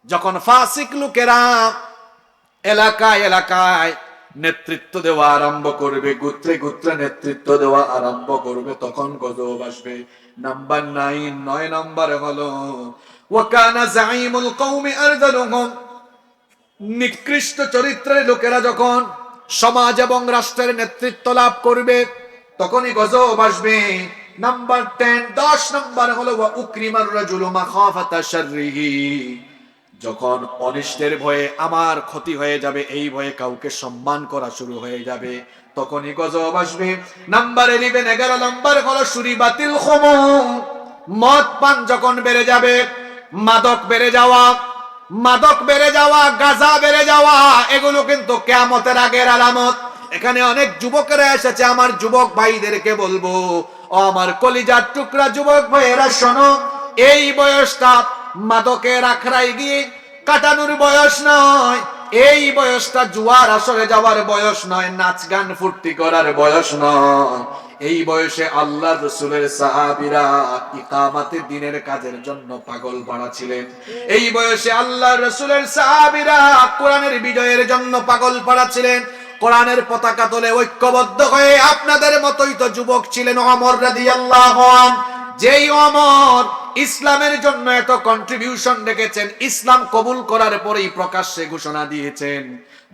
যখন ফাসিক লোকেরা এলাকায় এলাকায় নেতৃত্ব দেওয়া আরম্ভ করবে, গোত্রে গোত্রে নেতৃত্ব দেওয়া আরম্ভ করবে, তখন গজব আসবে। নাম্বার 9 নম্বর হলো ওয়াকানা জাইমুল কওমি আরযালুহুম, নিকৃষ্ট চরিত্রের লোকেরা যখন সমাজ এবং রাষ্ট্রের নেতৃত্ব লাভ করবে তখনই গজব আসবে। নাম্বার 10 নম্বর হলো ওয়া উকরিমার রাজুলু মাখাফাতা শাররিহি, যখন অনিষ্টের ভয়ে আমার ক্ষতি হয়ে যাবে এই ভয়ে কাউকে সম্মান করা শুরু হয়ে যাবে, তখনই গজব আসবে। নাম্বার 11 নম্বর হলো শুরিবাতিল খুমুর, মদ পান যখন বেড়ে যাবে, মাদক বেড়ে যাওয়া, গাঁজা বেড়ে যাওয়া, এগুলো কিন্তু কিয়ামতের আগের আলামত। এখানে অনেক যুবকেরা এসেছে, আমার যুবক ভাইদেরকে বলবো, ও আমার কলিজার টুকরা যুবক ভাইয়েরা শোনো, এই বয়সটা মাদকের আখড়ায় গিয়ে কাটানোর বয়স নয়, এই বয়সটা জুয়ার আসরে যাওয়ার বয়স নয়, নাচ গান ফুর্তি করার বয়স নয়। এই বয়সে আল্লাহ রাসূলের সাহাবীরা ইকামাতে দ্বীনের কাজের জন্য পাগল পাড়া ছিলেন। এই বয়সে আল্লাহ রাসূলের সাহাবীরা কোরআনের বিজয়ের জন্য পাগল পাড়া ছিলেন। কোরআনের পতাকা তোলে ঐক্যবদ্ধ হয়ে আপনাদের মতোই তো যুবক ছিলেন ওমর রাদিয়াল্লাহু আনহু, যেই ওমর ইসলামের জন্য এত কন্ট্রিবিউশন রেখেছেন, ইসলাম কবুল করার পরেই প্রকাশ্যে ঘোষণা দিয়েছেন,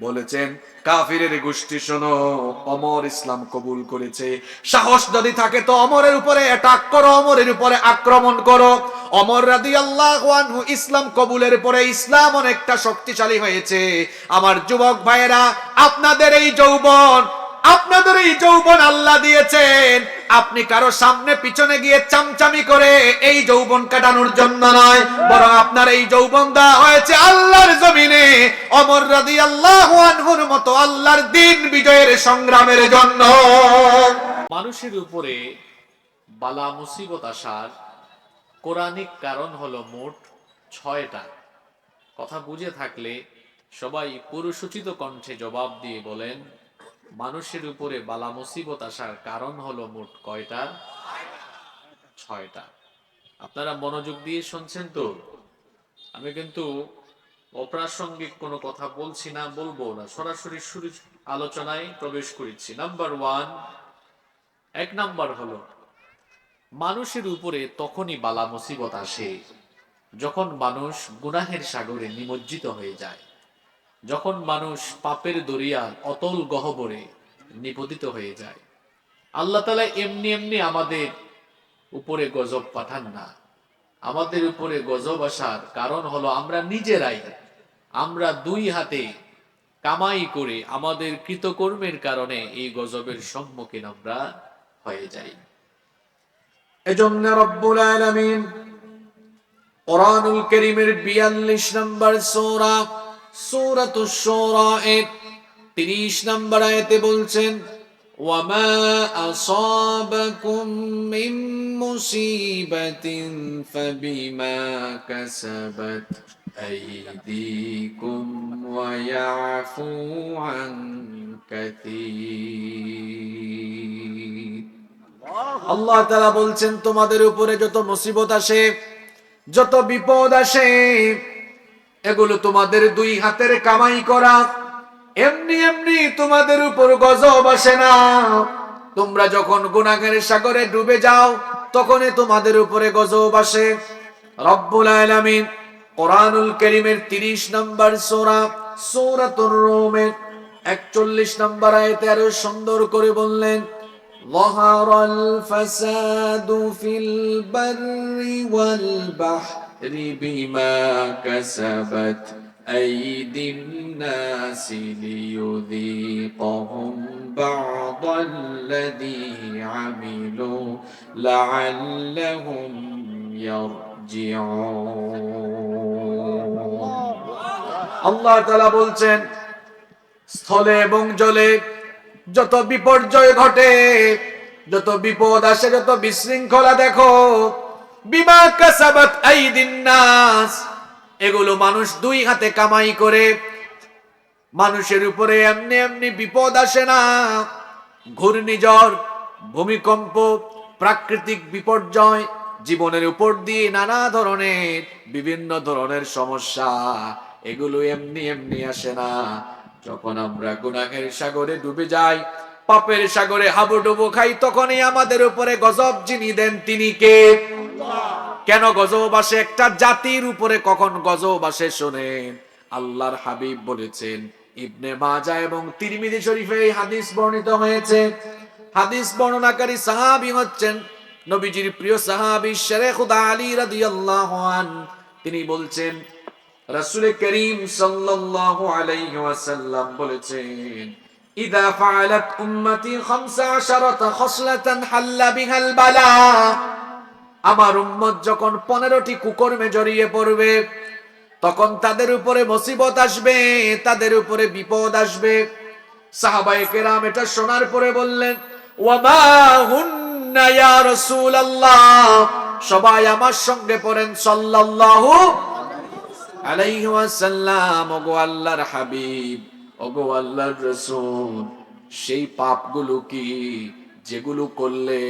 বলেছেন কাফিরের গোষ্ঠী শোনো, ওমর ইসলাম কবুল করেছে, সাহস যদি থাকে তো ওমরের উপরে অ্যাটাক করো, ওমরের উপরে আক্রমণ করো। ওমর রাদিয়াল্লাহু আনহু ইসলাম কবুলের পরে ইসলাম অনেকটা শক্তিশালী হয়েছে। আমার যুবক ভাইয়েরা, আপনাদের এই যৌবন আল্লাহ দিয়েছেন, আপনি কারো সামনে পিছনে গিয়ে চামচামি করে এই যৌবন কাটানোর জন্য নয়, বরং আপনার এই যৌবন দেওয়া হয়েছে আল্লাহর জমিনে ওমর রাদিয়াল্লাহু আনহুর মতো আল্লাহর দ্বীন বিজয়ের সংগ্রামের জন্য। মানুষের উপরে বালা মুসিবত আসার কোরআনিক কারণ হলো মোট 6টা। কথা বুঝে থাকলে সবাই পুরুষোচিত কণ্ঠে জবাব দিয়ে বলেন, মানুষের উপরে বালা মুসিবত আসার কারণ হলো মোট কয়টা? 6টা। আপনারা মনোযোগ দিয়ে শুনছেন তো? আমি কিন্তু অপ্রাসঙ্গিক কোনো কথা বলছি না, বলবো না, সরাসরি শুরু আলোচনায় প্রবেশ করেছি। নাম্বার 1 নাম্বার হলো মানুষের উপরে তখনই বালা মুসিবত আসে যখন মানুষ গুনাহের সাগরে নিমজ্জিত হয়ে যায়, যখন মানুষ পাপের দরিয়ার অতল গহ্বরে নিপতিত হয়ে যায়। আল্লাহ তাআলা এমনি এমনি আমাদের উপরে গজব পাঠান না। আমাদের উপরে গজব আসার কারণ হলো আমরা দুই হাতে কামাই করে আমাদের কৃতকর্মের কারণে এই গজবের সম্মুখীন আমরা হয়ে যাই। এজন্য রব্বুল আলামিন কোরআনুল কারীমের 42 নম্বর সূরা সূরাতুশ শুরা 30 নম্বর আয়াতে বলছেন, ওয়ামা আসাবাকুম মিন মুসিবাতিন ফাবিমা কাসাবাত আইদিকুম ওয়া ইয়াফু আন কাসীর। আল্লাহ তাআলা বলছেন, তোমাদের উপরে যত মুসিবত আসে, যত বিপদ আসে, এগুলো তোমাদের দুই হাতের কামাই করা, এমনি এমনি তোমাদের উপর গজব আসে না। তোমরা যখন গুনাহের সাগরে ডুবে যাও তখনই তোমাদের উপরে গজব আসে। রব্বুল আলামিন কোরআনুল কারীমের 30 নম্বর সূরা সূরাতুর রুমের 41 নম্বর আয়াতে আরো সুন্দর করে বললেন, ظهر الفساد في البر والبحر بما كسبت أيدي الناس ليذيقهم بعض الذي عملوا لعلهم يرجعون। আল্লাহ তাআলা বলছেন, স্থলে এবং জলে যত বিপর্যয় ঘটে, যত বিপদ আসে, যত বিশৃঙ্খলা দেখো, বিমা কাসাবাত আইদিন নাস, এগুলো মানুষ দুই হাতে কামাই করে। মানুষের উপরে এমনি এমনি বিপদ আসে না। ঘূর্ণিঝড়, ভূমিকম্প, প্রাকৃতিক বিপর্যয়, জীবনের উপর দিয়ে নানা ধরনের বিভিন্ন ধরনের সমস্যা, এগুলো এমনি এমনি আসে না। যখন আমরা গুনাহের সাগরে ডুবে যাই, পাপের সাগরে হাবুডুবু খাই, তখনই আমাদের উপরে গজব যিনি দেন তিনি কে? কেন গজব আসে একটা জাতির উপরে? কখন গজব আসে শোনেন। আল্লাহর হাবিব বলেছেন, ইবনে মাজাহ এবং তিরমিজি শরীফে এই হাদিস বর্ণিত হয়েছে। হাদিস বর্ণনাকারী সাহাবী হচ্ছেন নবীজির প্রিয় সাহাবী শেরে খুদা আলী রাদিয়াল্লাহু আন। তিনি বলছেন, রাসূল করিম সাল্লাল্লাহু আলাইহি ওয়াসাল্লাম বলেছেন, ইযা ফাআলাত উম্মতি 15 খসলাতান হাল্লা বিহাল বালা। আমার উম্মত যখন 15টি কুকর্মে জড়িয়ে পড়বে, তখন তাদের উপরে মুসিবত আসবে, তাদের উপরে বিপদ আসবে। সাহাবায়ে কেরাম এটা শোনার পরে বললেন, ওয়া মা হুন্না ইয়া রাসূলুল্লাহ। সবাই আমার সঙ্গে পড়েন সাল্লাল্লাহু আলাইহি ওয়াসাল্লাম। ওগো আল্লাহর হাবিব, ওগো আল্লাহর রাসূল, সেই পাপগুলো কি যেগুলো করলে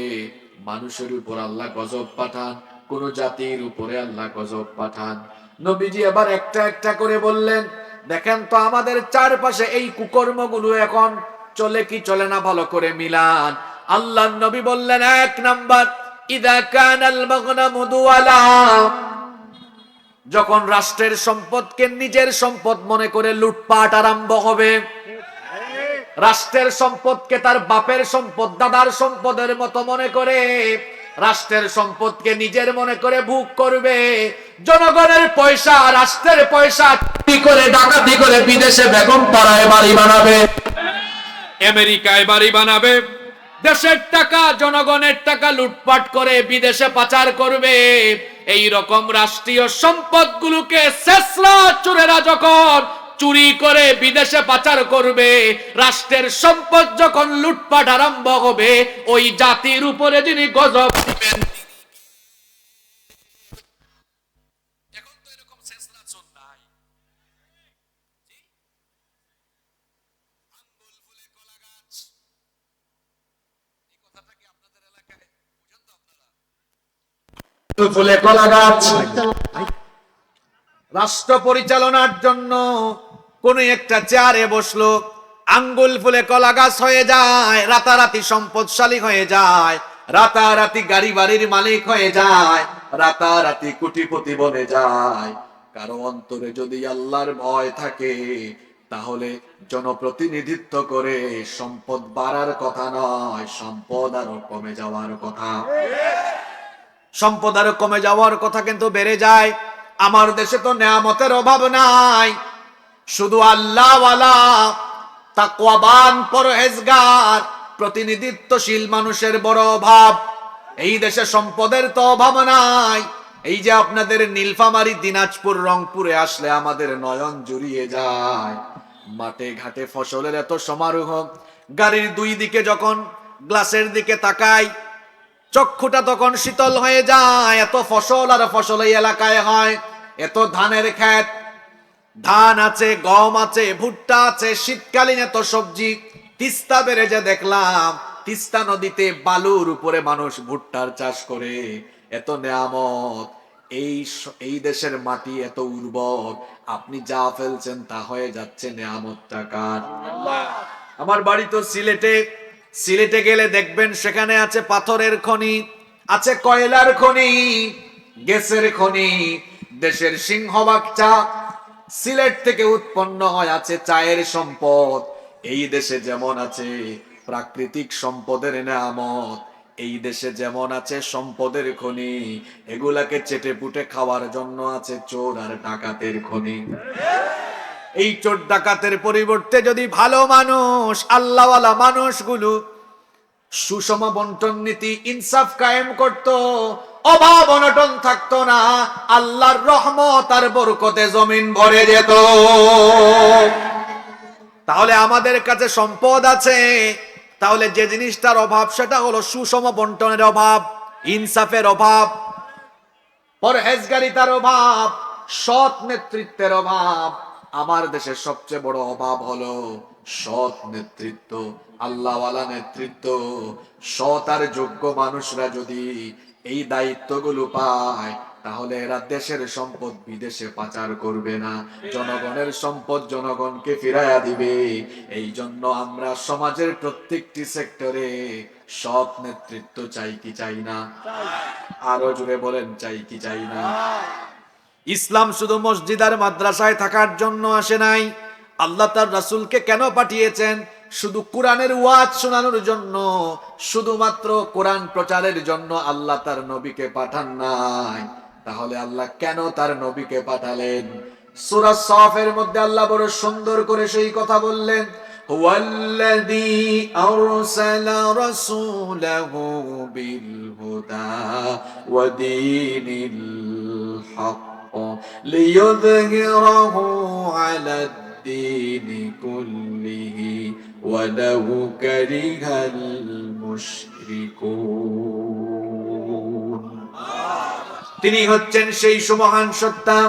মানুষের উপর আল্লাহ গজব পাঠান, কোন জাতির উপরে আল্লাহ গজব পাঠান? নবীজি আবার একটা একটা করে বললেন, দেখেন তো আমাদের চারপাশে এই কুকর্মগুলো এখন চলে কি চলে না, ভালো করে মিলান। আল্লাহর নবী বললেন, 1 নাম্বার, ইযা কানাল মাগনামু দুওয়ালা। যখন রাষ্ট্রের সম্পদকে নিজের সম্পদ মনে করে লুটপাট আরম্ভ হবে, রাষ্ট্রের সম্পদকে তার বাপের সম্পদ, দাদার সম্পদের মতো মনে করে রাষ্ট্রের সম্পদকে নিজের মনে করে ভোগ করবে, জনগণের পয়সা, রাষ্ট্রের পয়সা চুরি করে ডাকাতি করে বিদেশে বেগম পাড়ায় বাড়ি বানাবে, আমেরিকায় বাড়ি বানাবে, দেশের টাকা, জনগণের টাকা লুটপাট করে বিদেশে পাচার করবে। এই রকম রাষ্ট্রীয় সম্পদগুলোকে শেষরা চোরেরা যখন চুরি করে বিদেশে পাচার করবে, রাষ্ট্রের সম্পদ যখন লুটপাট আরম্ভ হবে, ওই জাতির উপরে যিনি গজব দিবেন। এখন তো এরকম শেষরা চোর নাই। আঙ্গুল ফুলে কলা গাছ, এই কথাটা কি আপনাদের এলাকায় বুঝেন তো আপনারা? ফুলে কলা গাছ। রাষ্ট্র পরিচালনার জন্য কোন একটা চেয়ারে বসলো, আঙ্গুল ফুলে কলা গাছ হয়ে যায়, রাতারাতি সম্পদশালী হয়ে যায়, রাতারাতি গাড়ি বাড়ির মালিক হয়ে যায়, রাতারাতি কোটিপতি বনে যায়। কারো অন্তরে যদি আল্লাহর ভয় থাকে, তাহলে জনপ্রতিনিধিত্ব করে সম্পদ বাড়ার কথা নয়, সম্পদ আরো কমে যাওয়ার কথা। সম্পদ আরো কমে যাওয়ার কথা, কিন্তু বেড়ে যায়। আমার দেশে তো নেয়ামতের অভাব নাই, শুধু আল্লাহওয়ালা, তাকওয়াবান, পরহেজগার, প্রতিনিধিত্বশীল মানুষের বড় অভাব। এই দেশে সম্পদের তো অভাব নাই। এই যে আপনাদের নীলফামারী, দিনাজপুর, রংপুরে আসলে আমাদের নয়ন জুড়িয়ে যায়। মাঠে ঘাটে ফসলের এত সমারোহ, গাড়ির দুই দিকে যখন গ্লাসের দিকে তাকাই, চক্ষুটা তখন শীতল হয়ে যায়। এত ফসল আর ফসল এই এলাকায় হয়, এত ধানের ক্ষেত, ধান আছে, গম আছে, ভুট্টা আছে, শীতকালীন এত সবজি। তিস্তা বেড়ে যে দেখলাম, তিস্তা নদীতে বালুর উপরে মানুষ ভুট্টার চাষ করে। এত নেয়ামত, এই দেশের মাটি এত উর্বর, আপনি যা ফেলছেন তা হয়ে যাচ্ছে নেয়ামতটা কার? আমার বাড়ি তো সিলেটে। সিলেটে গেলে দেখবেন সেখানে আছে পাথরের খনি, আছে কয়লার খনি, গ্যাসের খনি, দেশের সিংহভাগ চা সিলেট থেকে উৎপন্ন হয়, আছে চায়ের সম্পদ। এই দেশে যেমন আছে প্রাকৃতিক সম্পদের নেয়ামত, এই দেশে যেমন আছে সম্পদের খনি, এগুলাকে চেটে পুটে খাওয়ার জন্য আছে চোর আর ডাকাতের খনি। এই চোর ডাকাতের পরিবর্তে যদি ভালো মানুষ, আল্লাহওয়ালা মানুষগুলো সুষম বন্টন নীতি, ইনসাফ কায়েম করত, অভাব অনটন থাকতো না, আল্লাহর রহমত আর বরকতে জমিন ভরে যেত। তাহলে আমাদের কাছে সম্পদ আছে, তাহলে যে জিনিসটার অভাব সেটা হলো সুষম বন্টনের অভাব, ইনসাফের অভাব, পরহেজগারিতার অভাব, সৎ নেতৃত্বের অভাব। আমার দেশের সবচেয়ে বড় অভাব হলো সৎ নেতৃত্ব, আল্লাহওয়ালা নেতৃত্ব। সৎ আর যোগ্য মানুষরা যদি এই দায়িত্বগুলো পায়, তাহলে এরা দেশের সম্পদ বিদেশে পাচার করবে না, জনগণের সম্পদ জনগণকে ফিরাইয়া দিবে। এই জন্য আমরা সমাজের প্রত্যেকটি সেক্টরে সৎ নেতৃত্ব চাই কি চাই না? আরো জোরে বলেন, চাই কি চাই না? ইসলাম শুধু মসজিদ আর মাদ্রাসায় থাকার জন্য আসে নাই। আল্লাহ তার রাসূলকে কেন পাঠিয়েছেন? শুধু কোরআনের ওয়াজ শোনানোর জন্য, শুধুমাত্র কোরআন প্রচারের জন্য আল্লাহ তার নবীকে পাঠান নাই। তাহলে আল্লাহ কেন তার নবীকে পাঠালেন? সূরা সাফের মধ্যে আল্লাহ বড় সুন্দর করে সেই কথা বললেন, হুয়াল্লাযী আরসালা রাসূলাহু বিল হুদা ওয়া দীনিল হক ليظهره على الدين كله ولو كره المشركون। তিনি হচ্ছেন সেই সুমহান সত্তা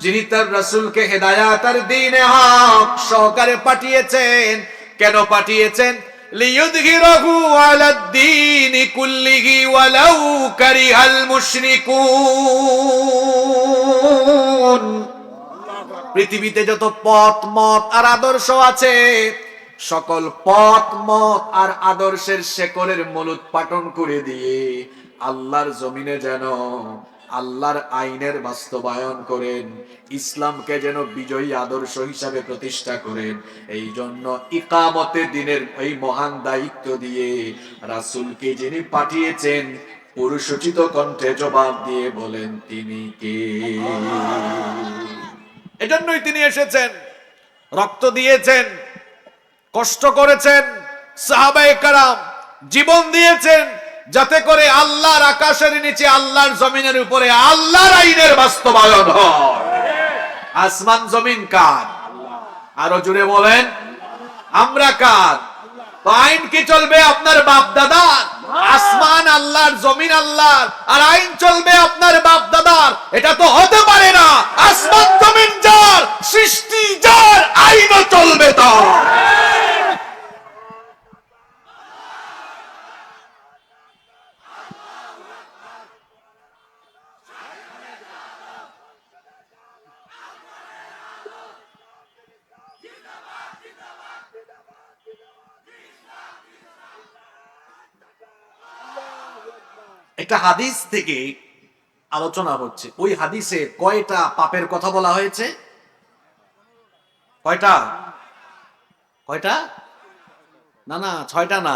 যিনি তার রাসূলকে হেদায়াত আর দ্বীনে হক সহকারে পাঠিয়েছেন। কেন পাঠিয়েছেন? লিয়ুযহিরাহু আলাদ দীনি কুল্লিহি ওয়ালাউ কারিহাল মুশরিকুন। পৃথিবীতে যত পথ মত আর আদর্শ আছে, সকল পথ মত আর আদর্শের শেকড়ের মূলোৎপাটন করে দিয়ে আল্লাহর জমিনে যেন আল্লাহর আইনের বাস্তবায়ন করেন, ইসলামকে যেন বিজয়ী আদর্শ হিসাবে প্রতিষ্ঠা করেন। এই জন্য ইকামতে দ্বীনের এই মহান দায়িত্ব দিয়ে রাসূলকে যিনি পাঠিয়েছেন, পুরুষোচিত কণ্ঠে জবাব দিয়ে বলেন, তিনি কে? এজন্যই তিনি এসেছেন, রক্ত দিয়েছেন, কষ্ট করেছেন, সাহাবায়ে কেরাম জীবন দিয়েছেন, যাতে করে আল্লাহর আকাশের নিচে আল্লাহর জমিনের উপরে আল্লাহর আইনের বাস্তবায়ন হয়। আসমান জমিন কার? আরো জোরে বলেন, আমরা কার? তো আইন কি চলবে? আপনার বাপ দাদার? আসমান আল্লাহর, জমিন আল্লাহর, আর আইন চলবে আপনার বাপ দাদার? এটা তো হতে পারে না। আসমান জমিন যার, সৃষ্টি যার, আইনও চলবে তার। একটা হাদিস থেকে আলোচনা হচ্ছে। ওই হাদিসে কয়টা পাপের কথা বলা হয়েছে? কয়টা? কয়টা? না না, 6টা না,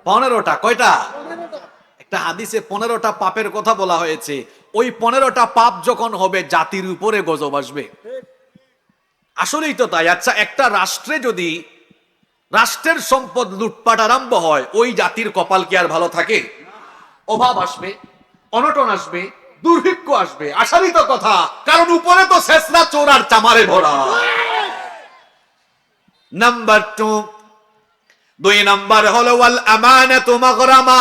15টা। কয়টা? একটা হাদিসে 15টা পাপের কথা বলা হয়েছে। ওই 15টা পাপ যখন হবে, জাতির উপরে গজব আসবে। আসলেই তো তাই। আচ্ছা, একটা রাষ্ট্রে যদি রাষ্ট্রের সম্পদ লুটপাট আরম্ভ হয়, ওই জাতির কপাল কি আর ভালো থাকে? অভাব আসবে, অনটন আসবে, দুর্ভিক্ষ আসবে, আশারই তো কথা। কারণ উপরে তো শেষরা চোর আর চামারে ভরা। নাম্বার 2, 2 নাম্বার হলো ওয়াল আমানাতু মাগরামা।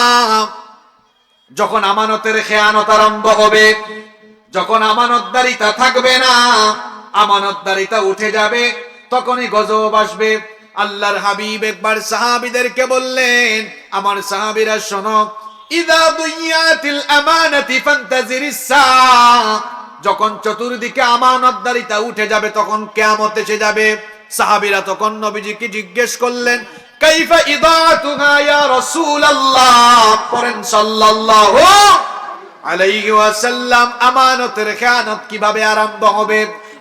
যখন আমানতের খেয়ানত আরম্ভ হবে, যখন আমানতদারিতা থাকবে না, আমানতদারিতা উঠে যাবে, তখনই গজব আসবে। আল্লাহর হাবিব একবার সাহাবীদেরকে বললেন, আমার সাহাবীরা শোনো, ইযা দুইয়াতিল আমানাতি ফান্তাজিরিস সাআ। যখন চতুর্দিকে আমানতদারিতা উঠে যাবে, তখন কিয়ামত এসে যাবে। সাহাবীরা তখন নবীজিকে জিজ্ঞেস করলেন, কাইফা ইদাতুহা ইয়া রাসূলুল্লাহ? পড়েন সাল্লাল্লাহু আলাইহি ওয়াসাল্লাম, আমানতের খেয়ানত কিভাবে আরম্ভ হবে?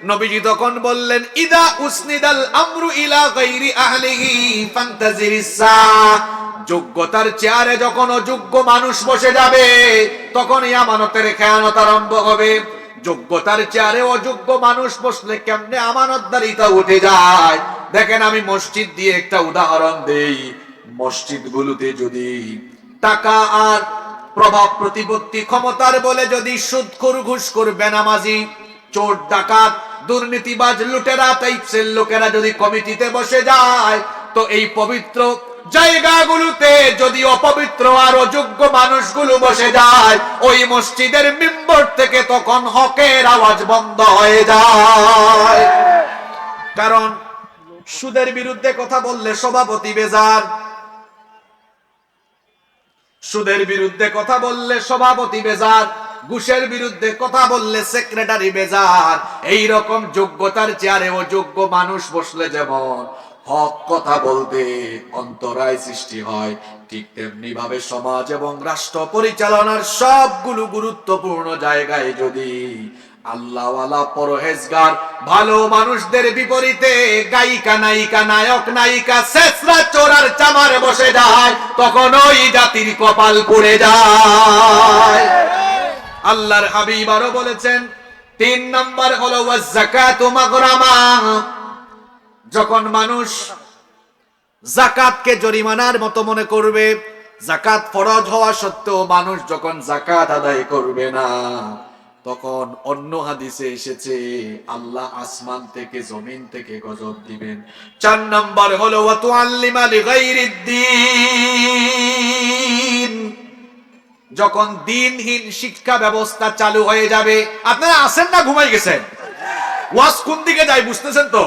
নবীজি তখন বললেন, ইদা উসনিদাল আমরু ইলা গায়রি আহলিহি ফান্তাজিরিস সাআ। যোগ্যতার চেয়ারে যখন অযোগ্য মানুষ বসে যাবে, তখন এই আমানতের খেয়ানত আরম্ভ হবে। যোগ্যতার চেয়ারে অযোগ্য মানুষ বসলে কেমনে আমানতদারিতা উঠে যায়? দেখেন, আমি মসজিদ দিয়ে একটা উদাহরণ দেই। মসজিদগুলোতে যদি টাকা আর প্রভাব প্রতিপত্তি ক্ষমতার বলে যদি সুদখোর, ঘুষখোর, বেনামাজি, চোর, ডাকাত, দুর্নীতিবাজ, লুটেরা টাইপসের লোকেরা যদি কমিটিতে বসে যায়, তো এই পবিত্র জায়গাগুলোতে যদি অপবিত্র আর অযোগ্য মানুষগুলো বসে যায়, ওই মসজিদের মিম্বর থেকে তখন হকের আওয়াজ বন্ধ হয়ে যায়। কারণ সুদের বিরুদ্ধে কথা বললে সভাপতি বেজার, সুদের বিরুদ্ধে কথা বললে সভাপতি বেজার, ঘুষের বিরুদ্ধে কথা বললে সেক্রেটারি বেজার। এই রকম যোগ্যতার চেয়ারে অযোগ্য মানুষ বসলে যেমন হক কথা বলতে অন্তরায় সৃষ্টি হয়, ঠিক তেমনি ভাবে সমাজ এবং রাষ্ট্র পরিচালনার সবগুলো গুরুত্বপূর্ণ জায়গায় যদি আল্লাহওয়ালা পরহেজগার ভালো মানুষদের বিপরীতে গায়িকা নায়িকা নায়ক নায়িকা শেষরা চোরার চামারে বসে যায়, তখন ওই জাতির কপাল পুড়ে যায়। আল্লাহর হাবিব আরো বলেছেন 3 নাম্বার হলো ওয়াযাকাতু মাগরামা। যখন মানুষ যাকাতকে জরিমানার মতো মনে করবে, যাকাত ফরজ হওয়া সত্ত্বেও মানুষ যখন যাকাত আদায় করবে না, তখন অন্য হাদিসে এসেছে আল্লাহ আসমান থেকে জমিন থেকে গজব দিবেন। 4 নাম্বার হলো ওয়া তুআল্লিমা লিগাইরিদ্দিন। যখন দ্বীনহীন শিক্ষা ব্যবস্থা চালু হয়ে যাবে, আপনারা আছেন না ঘুমাই গেছেন? ওয়াজ কোন দিকে যায় বুঝতেছেন তো?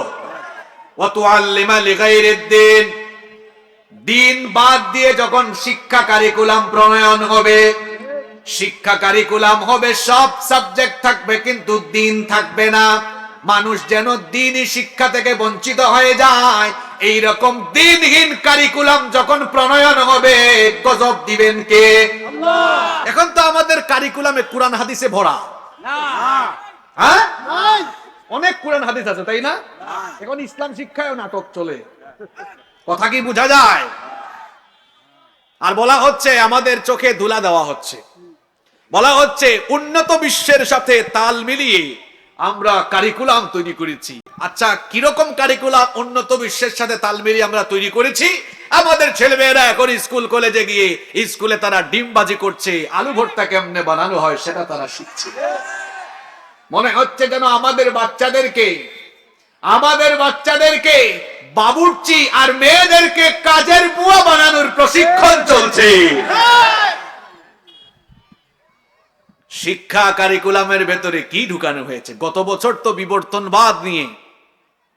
ওয়া তুআল্লিমা লিগাইরিদ্দিন, দ্বীন বাদ দিয়ে যখন শিক্ষা কারিকুলাম প্রণয়ন হবে, শিক্ষা কারিকুলাম হবে, সব সাবজেক্ট থাকবে কিন্তু দ্বীন থাকবে না। মানুষ যেন দ্বীনি শিক্ষা থেকে বঞ্চিত হয়ে যায়, এই রকম দ্বীনহীন কারিকুলাম যখন প্রণয়ন হবে, গজব দিবেন কে? আল্লাহ। এখন তো আমাদের কারিকুলামে কোরআন হাদিসে ভরা না, হ্যাঁ অনেক কোরআন হাদিস আছে তাই না? এখন ইসলাম শিক্ষায়ও নাটক চলে, কথা কি বোঝা যায়? আর বলা হচ্ছে আমাদের চোখে ধুলা দেওয়া হচ্ছে, বলা হচ্ছে উন্নত বিশ্বের সাথে তাল মিলিয়ে আমরা কারিকুলাম তৈরি করেছি। আচ্ছা, কিরকম কারিকুলাম উন্নত বিশ্বের সাথে তাল মিলিয়ে আমরা তৈরি করেছি? আমাদের ছেলেমেয়েরা এখন স্কুল কলেজে গিয়ে স্কুলে তারা ডিমবাজি করছে, আলু ভর্তা কেমনে বানানো হয় সেটা তারা শিখছে। মনে হচ্ছে যেন আমাদের বাচ্চাদেরকে বাবুর্চি আর মেয়েদেরকে কাজের বুয়া বানানোর প্রশিক্ষণ চলছে। শিক্ষা কারিকুলামের ভেতরে কি ঢুকানো হয়েছে? গত বছর তো বিবর্তনবাদ নিয়ে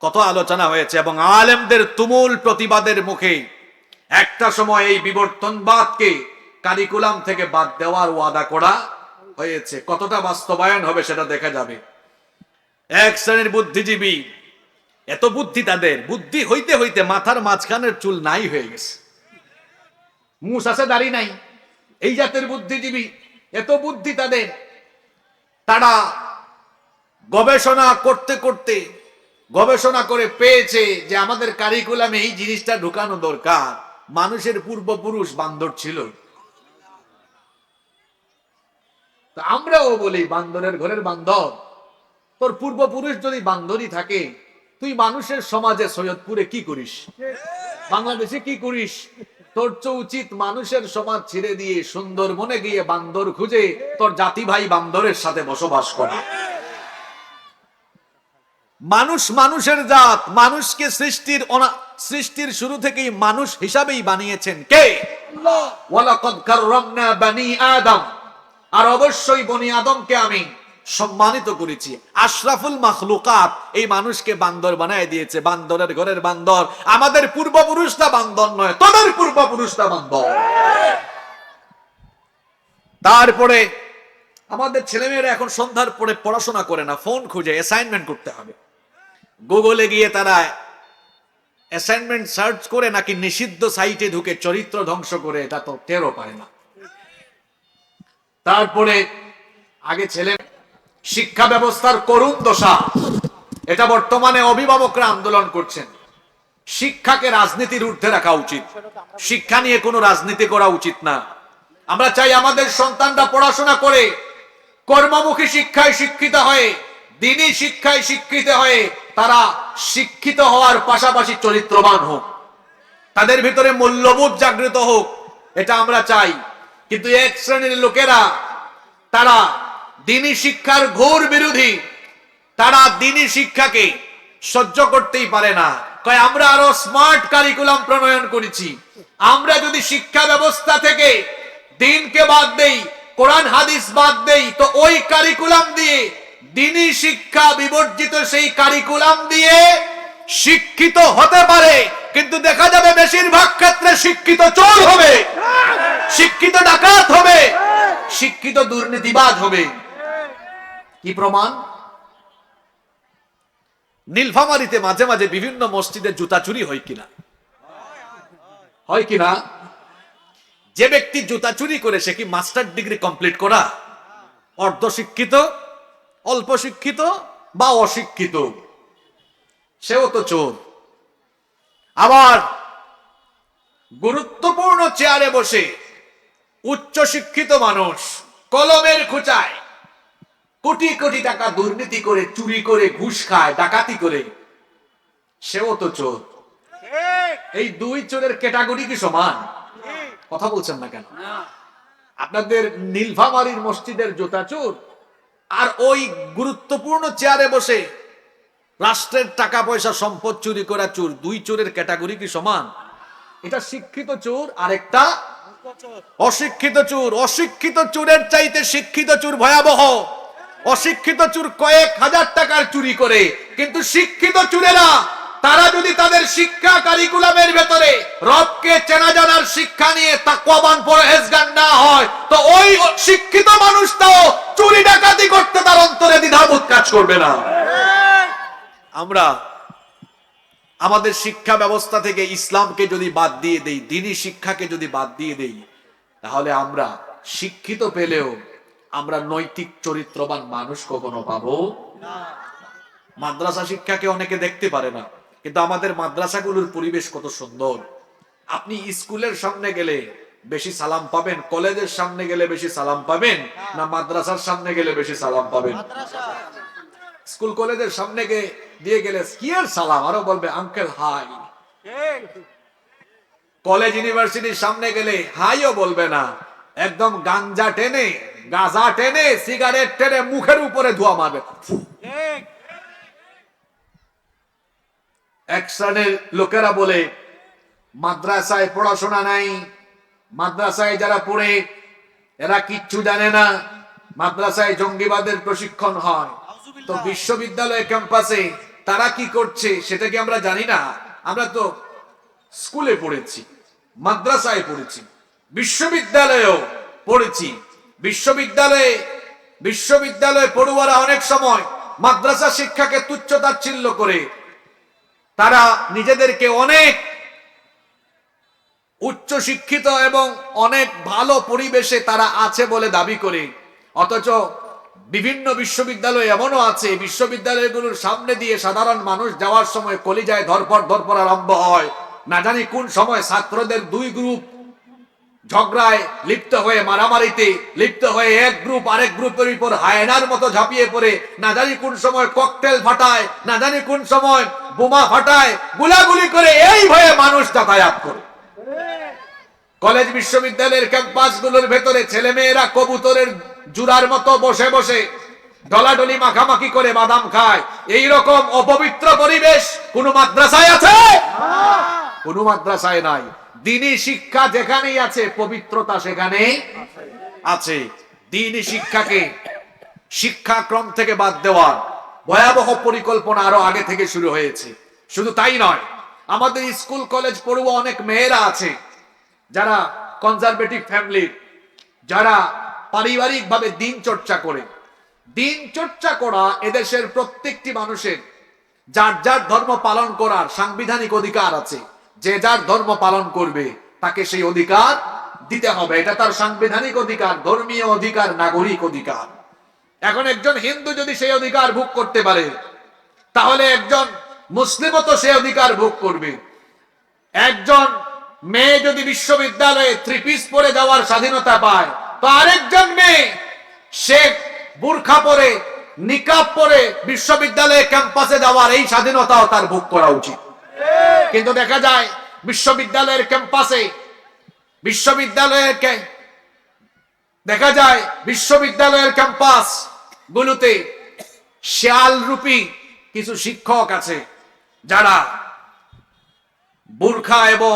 কত আলোচনা হয়েছে এবং আলেমদের তুমুল প্রতিবাদের মুখে একটা সময় এই বিবর্তনবাদকে কারিকুলাম থেকে বাদ দেওয়ার ওয়াদা করা হয়েছে। কতটা বাস্তবায়ন হবে সেটা দেখা যাবে। এক শ্রেণীর বুদ্ধিজীবী, এত বুদ্ধি তাদের, বুদ্ধি হইতে হইতে মাথার মাঝখানের চুল নাই হয়ে গেছে, মুছ আছে দাড়ি নাই। এই জাতের বুদ্ধিজীবী, এত বুদ্ধি তাদের, তারা গবেষণা করতে করতে গবেষণা করে পেয়েছে যে আমাদের কারিকুলামে এই জিনিসটা ঢুকানো দরকার। মানুষের পূর্বপুরুষ বান্দর ছিল, আমরাও বলি বান্দরের ঘরের বান্দর। তোর পূর্বপুরুষ যদি বান্দরই থাকে, তুই মানুষের সমাজে সৈয়দপুরে কি করিস, বাংলাদেশে কি করিস? তোর তো উচিত মানুষের সমাজ ছেড়ে দিয়ে সুন্দরবনে গিয়ে বান্দর খুঁজে তোর জাতি ভাই বান্দরের সাথে বসবাস করা। মানুষ মানুষের জাত, মানুষকে সৃষ্টির শুরু থেকেই মানুষ হিসাবেই বানিয়েছেন কে? আল্লাহ। ওয়ালাকাদ কাররামনা বানি আদম, আর অবশ্যই বনি আদমকে আমি সম্মানিত করেছি। আশরাফুল মাখলুকাত এই মানুষকে বান্দর বানায় দিয়েছে, বান্দরের ঘরের বান্দর। আমাদের পূর্বপুরুষরা বান্দর নয়, তোদের পূর্বপুরুষরা বান্দর। তারপরে আমাদের ছেলেমেয়েরা এখন সন্ধ্যার পরে পড়াশোনা করে না, ফোন খুঁজে অ্যাসাইনমেন্ট করতে হবে। গুগলে গিয়ে তারা অ্যাসাইনমেন্ট সার্চ করে নাকি নিষিদ্ধ সাইটে ঢুকে চরিত্র ধ্বংস করে, এটা তো টেরও পারে না। তারপরে আগে ছেলে শিক্ষা ব্যবস্থার করুণ দশা, এটা বর্তমানে অভিভাবকরা আন্দোলন করছেন। শিক্ষাকে রাজনীতির ঊর্ধ্বে রাখা উচিত, শিক্ষা নিয়ে কোনো রাজনীতি করা উচিত না। আমরা চাই আমাদের সন্তানরা পড়াশোনা করে কর্মমুখী শিক্ষায় শিক্ষিত হয়ে, দ্বীনি শিক্ষায় শিক্ষিত হয়ে তারা শিক্ষিত হওয়ার পাশাপাশি চরিত্রবান হোক, তাদের ভিতরে মূল্যবোধ জাগ্রত হোক, এটা আমরা চাই। কিন্তু এক শ্রেণীর লোকেরা, তারা দ্বীনি শিক্ষার ঘোর বিরোধী, তারা দ্বীনি শিক্ষাকে সহ্য করতেই পারে না। কয় আমরা আরো স্মার্ট কারিকুলাম প্রণয়ন করেছি, আমরা যদি শিক্ষা ব্যবস্থা থেকে দ্বীনকে বাদ দেই, কোরআন হাদিস বাদ দেই, তো ওই কারিকুলাম দিয়ে দ্বীনি শিক্ষা বিবর্জিত সেই কারিকুলাম দিয়ে শিক্ষিত হতে পারে, কিন্তু দেখা যাবে বেশিরভাগ ক্ষেত্রে শিক্ষিত চোর হবে। শিক্ষিত ডাকাত হবে, শিক্ষিত দুর্নীতিবাজ হবে। কি প্রমাণ? নীলফামারীতে মাঝে মাঝে বিভিন্ন মসজিদে জুতা চুরি হয় কিনা? হয় কিনা? যে ব্যক্তি জুতা চুরি করে সে কি মাস্টার ডিগ্রি কমপ্লিট করা, অর্ধ শিক্ষিত, অল্প শিক্ষিত বা অশিক্ষিত, সেও তো চোর। আবার গুরুত্বপূর্ণ চেয়ারে বসে উচ্চ শিক্ষিত মানুষ কলমের খোঁচায় কোটি কোটি টাকা দুর্নীতি করে, চুরি করে, ঘুষ খায়, ডাকাতি করে, সেও তো চোর। এই দুই চোরের ক্যাটাগরি কি সমান? কথা বলছেন না কেন? আপনাদের নীলফামারীর মসজিদের জুতা চোর আর ওই গুরুত্বপূর্ণ চেয়ারে বসে রাষ্ট্রের টাকা পয়সা সম্পদ চুরি করা চোর, দুই চোরের ক্যাটাগরি কি সমান? এটা শিক্ষিত চোর আর একটা অশিক্ষিত চোর। অশিক্ষিত চোরের চাইতে শিক্ষিত চোর ভয়াবহ। অশিক্ষিত চোর কয়েক হাজার টাকার চুরি করে, কিন্তু শিক্ষিত চোরেরা তারা যদি তাদের শিক্ষা কারিকুলামের ভেতরে রবকে চেনা জানার শিক্ষা নিয়ে তাকওয়াবান পরহেজগার না হয়, তো ওই শিক্ষিত মানুষটাও চুরি ডাকাতি করতে তার অন্তরে দ্বিধাবোধ কাজ করবে না। আমরা আমাদের শিক্ষা ব্যবস্থা থেকে ইসলামকে যদি বাদ দিয়ে দেই, দ্বীনি শিক্ষাকে যদি বাদ দিয়ে দেই, তাহলে আমরা শিক্ষিত পেলেও আমরা নৈতিক চরিত্রবান মানুষ কখনো পাবো না। মাদ্রাসা শিক্ষাকে অনেকে দেখতে পারে না, কিন্তু আমাদের মাদ্রাসাগুলোর পরিবেশ কত সুন্দর। আপনি স্কুলের সামনে গেলে বেশি সালাম পাবেন, কলেজের সামনে গেলে বেশি সালাম পাবেন, না মাদ্রাসার সামনে গেলে বেশি সালাম পাবেন? স্কুল কলেজের সামনে দিয়ে গেলে কি আর সালাম, আরো বলবে আঙ্কেল হাই। কলেজ ইউনিভার্সিটির সামনে গেলে হাইও বলবে না, একদম গাঞ্জা টেনে, গাঁজা টেনে, সিগারেট টেনে মুখের উপরে ধোয়া মারবে। এক শ্রেণীর লোকেরা বলে মাদ্রাসায় পড়াশোনা নাই, মাদ্রাসায় যারা পড়ে এরা কিচ্ছু জানে না, মাদ্রাসায় জঙ্গিবাদের প্রশিক্ষণ হয়। তো বিশ্ববিদ্যালয় ক্যাম্পাসে তারা কি করছে সেটা কি আমরা জানি না? আমরা তো স্কুলে পড়েছি, মাদ্রাসায় পড়েছি, বিশ্ববিদ্যালয়েও পড়েছি। বিশ্ববিদ্যালয়ে পড়ুয়ারা অনেক সময় মাদ্রাসা শিক্ষাকে তুচ্ছ তাচ্ছিল্য করে তারা নিজেদেরকে অনেক উচ্চ শিক্ষিত এবং অনেক ভালো পরিবেশে তারা আছে বলে দাবি করে। অথচ বিভিন্ন বিশ্ববিদ্যালয় এমনও আছে, বিশ্ববিদ্যালয়গুলোর সামনে দিয়ে সাধারণ মানুষ যাওয়ার সময় কলিজায় ধরপড় আরম্ভ হয়। না জানি কোন সময় ছাত্রদের দুই গ্রুপ ঝগড়ায় লিপ্ত হয়ে, মারামারিতে লিপ্ত হয়ে এক গ্রুপ আরেক গ্রুপের উপর হায়নার মতো ঝাঁপিয়ে পড়ে, না জানি কোন সময় ককটেল ফাটায়, না জানি কোন সময় বোমা ফাটায়, গুলাগুলি করে, এই ভয়ে মানুষ যাতায়াত করে। কলেজ বিশ্ববিদ্যালয়ের ক্যাম্পাসগুলোর ভেতরে ছেলেমেয়েরা কবুতরের জুরার মতো বসে বসে ডলাডলি মাখামাখি করে বাদাম খায়। এই রকম অপবিত্র পরিবেশ কোন মাদ্রাসায় আছে? কোন মাদ্রাসায় নাই। দ্বীনি শিক্ষা যেখানেই আছে, পবিত্রতা সেখানেই আছে। দ্বীনি শিক্ষাকে শিক্ষাক্রম থেকে বাদ দেওয়ার ভয়াবহ পরিকল্পনা আরো আগে থেকে শুরু হয়েছে। শুধু তাই নয়, আমাদের স্কুল কলেজ পড়ুয়া অনেক মেয়েরা আছে যারা কনজারভেটিভ ফ্যামিলির, যারা পারিবারিক ভাবে দিন চর্চা করে। দিন চর্চা করা এদেশের প্রত্যেকটি মানুষের যার যার ধর্ম পালন করার সাংবিধানিক অধিকার আছে। যে যার ধর্ম পালন করবে তাকে সেই অধিকার দিতে হবে, এটা তার সাংবিধানিক অধিকার, ধর্মীয় অধিকার, নাগরিক অধিকার। এখন একজন হিন্দু যদি সেই অধিকার ভোগ করতে পারে, তাহলে একজন মুসলিমও তো সেই অধিকার ভোগ করবে। একজন মেয়ে যদি বিশ্ববিদ্যালয়ে থ্রি পিস পরে যাওয়ার স্বাধীনতা পায়, তো আরেকজন মেয়ে সে বুরখা পরে, নিকাব পরে বিশ্ববিদ্যালয়ে ক্যাম্পাসে যাওয়ার এই স্বাধীনতাও তার ভোগ করা উচিত। কিন্তু দেখা যায় বিশ্ববিদ্যালয়ের ক্যাম্পাসে, বিশ্ববিদ্যালয়ের ক্যাম্পাস গুলোতে শেয়াল রূপী কিছু শিক্ষক আছে যারা বুরখা এবং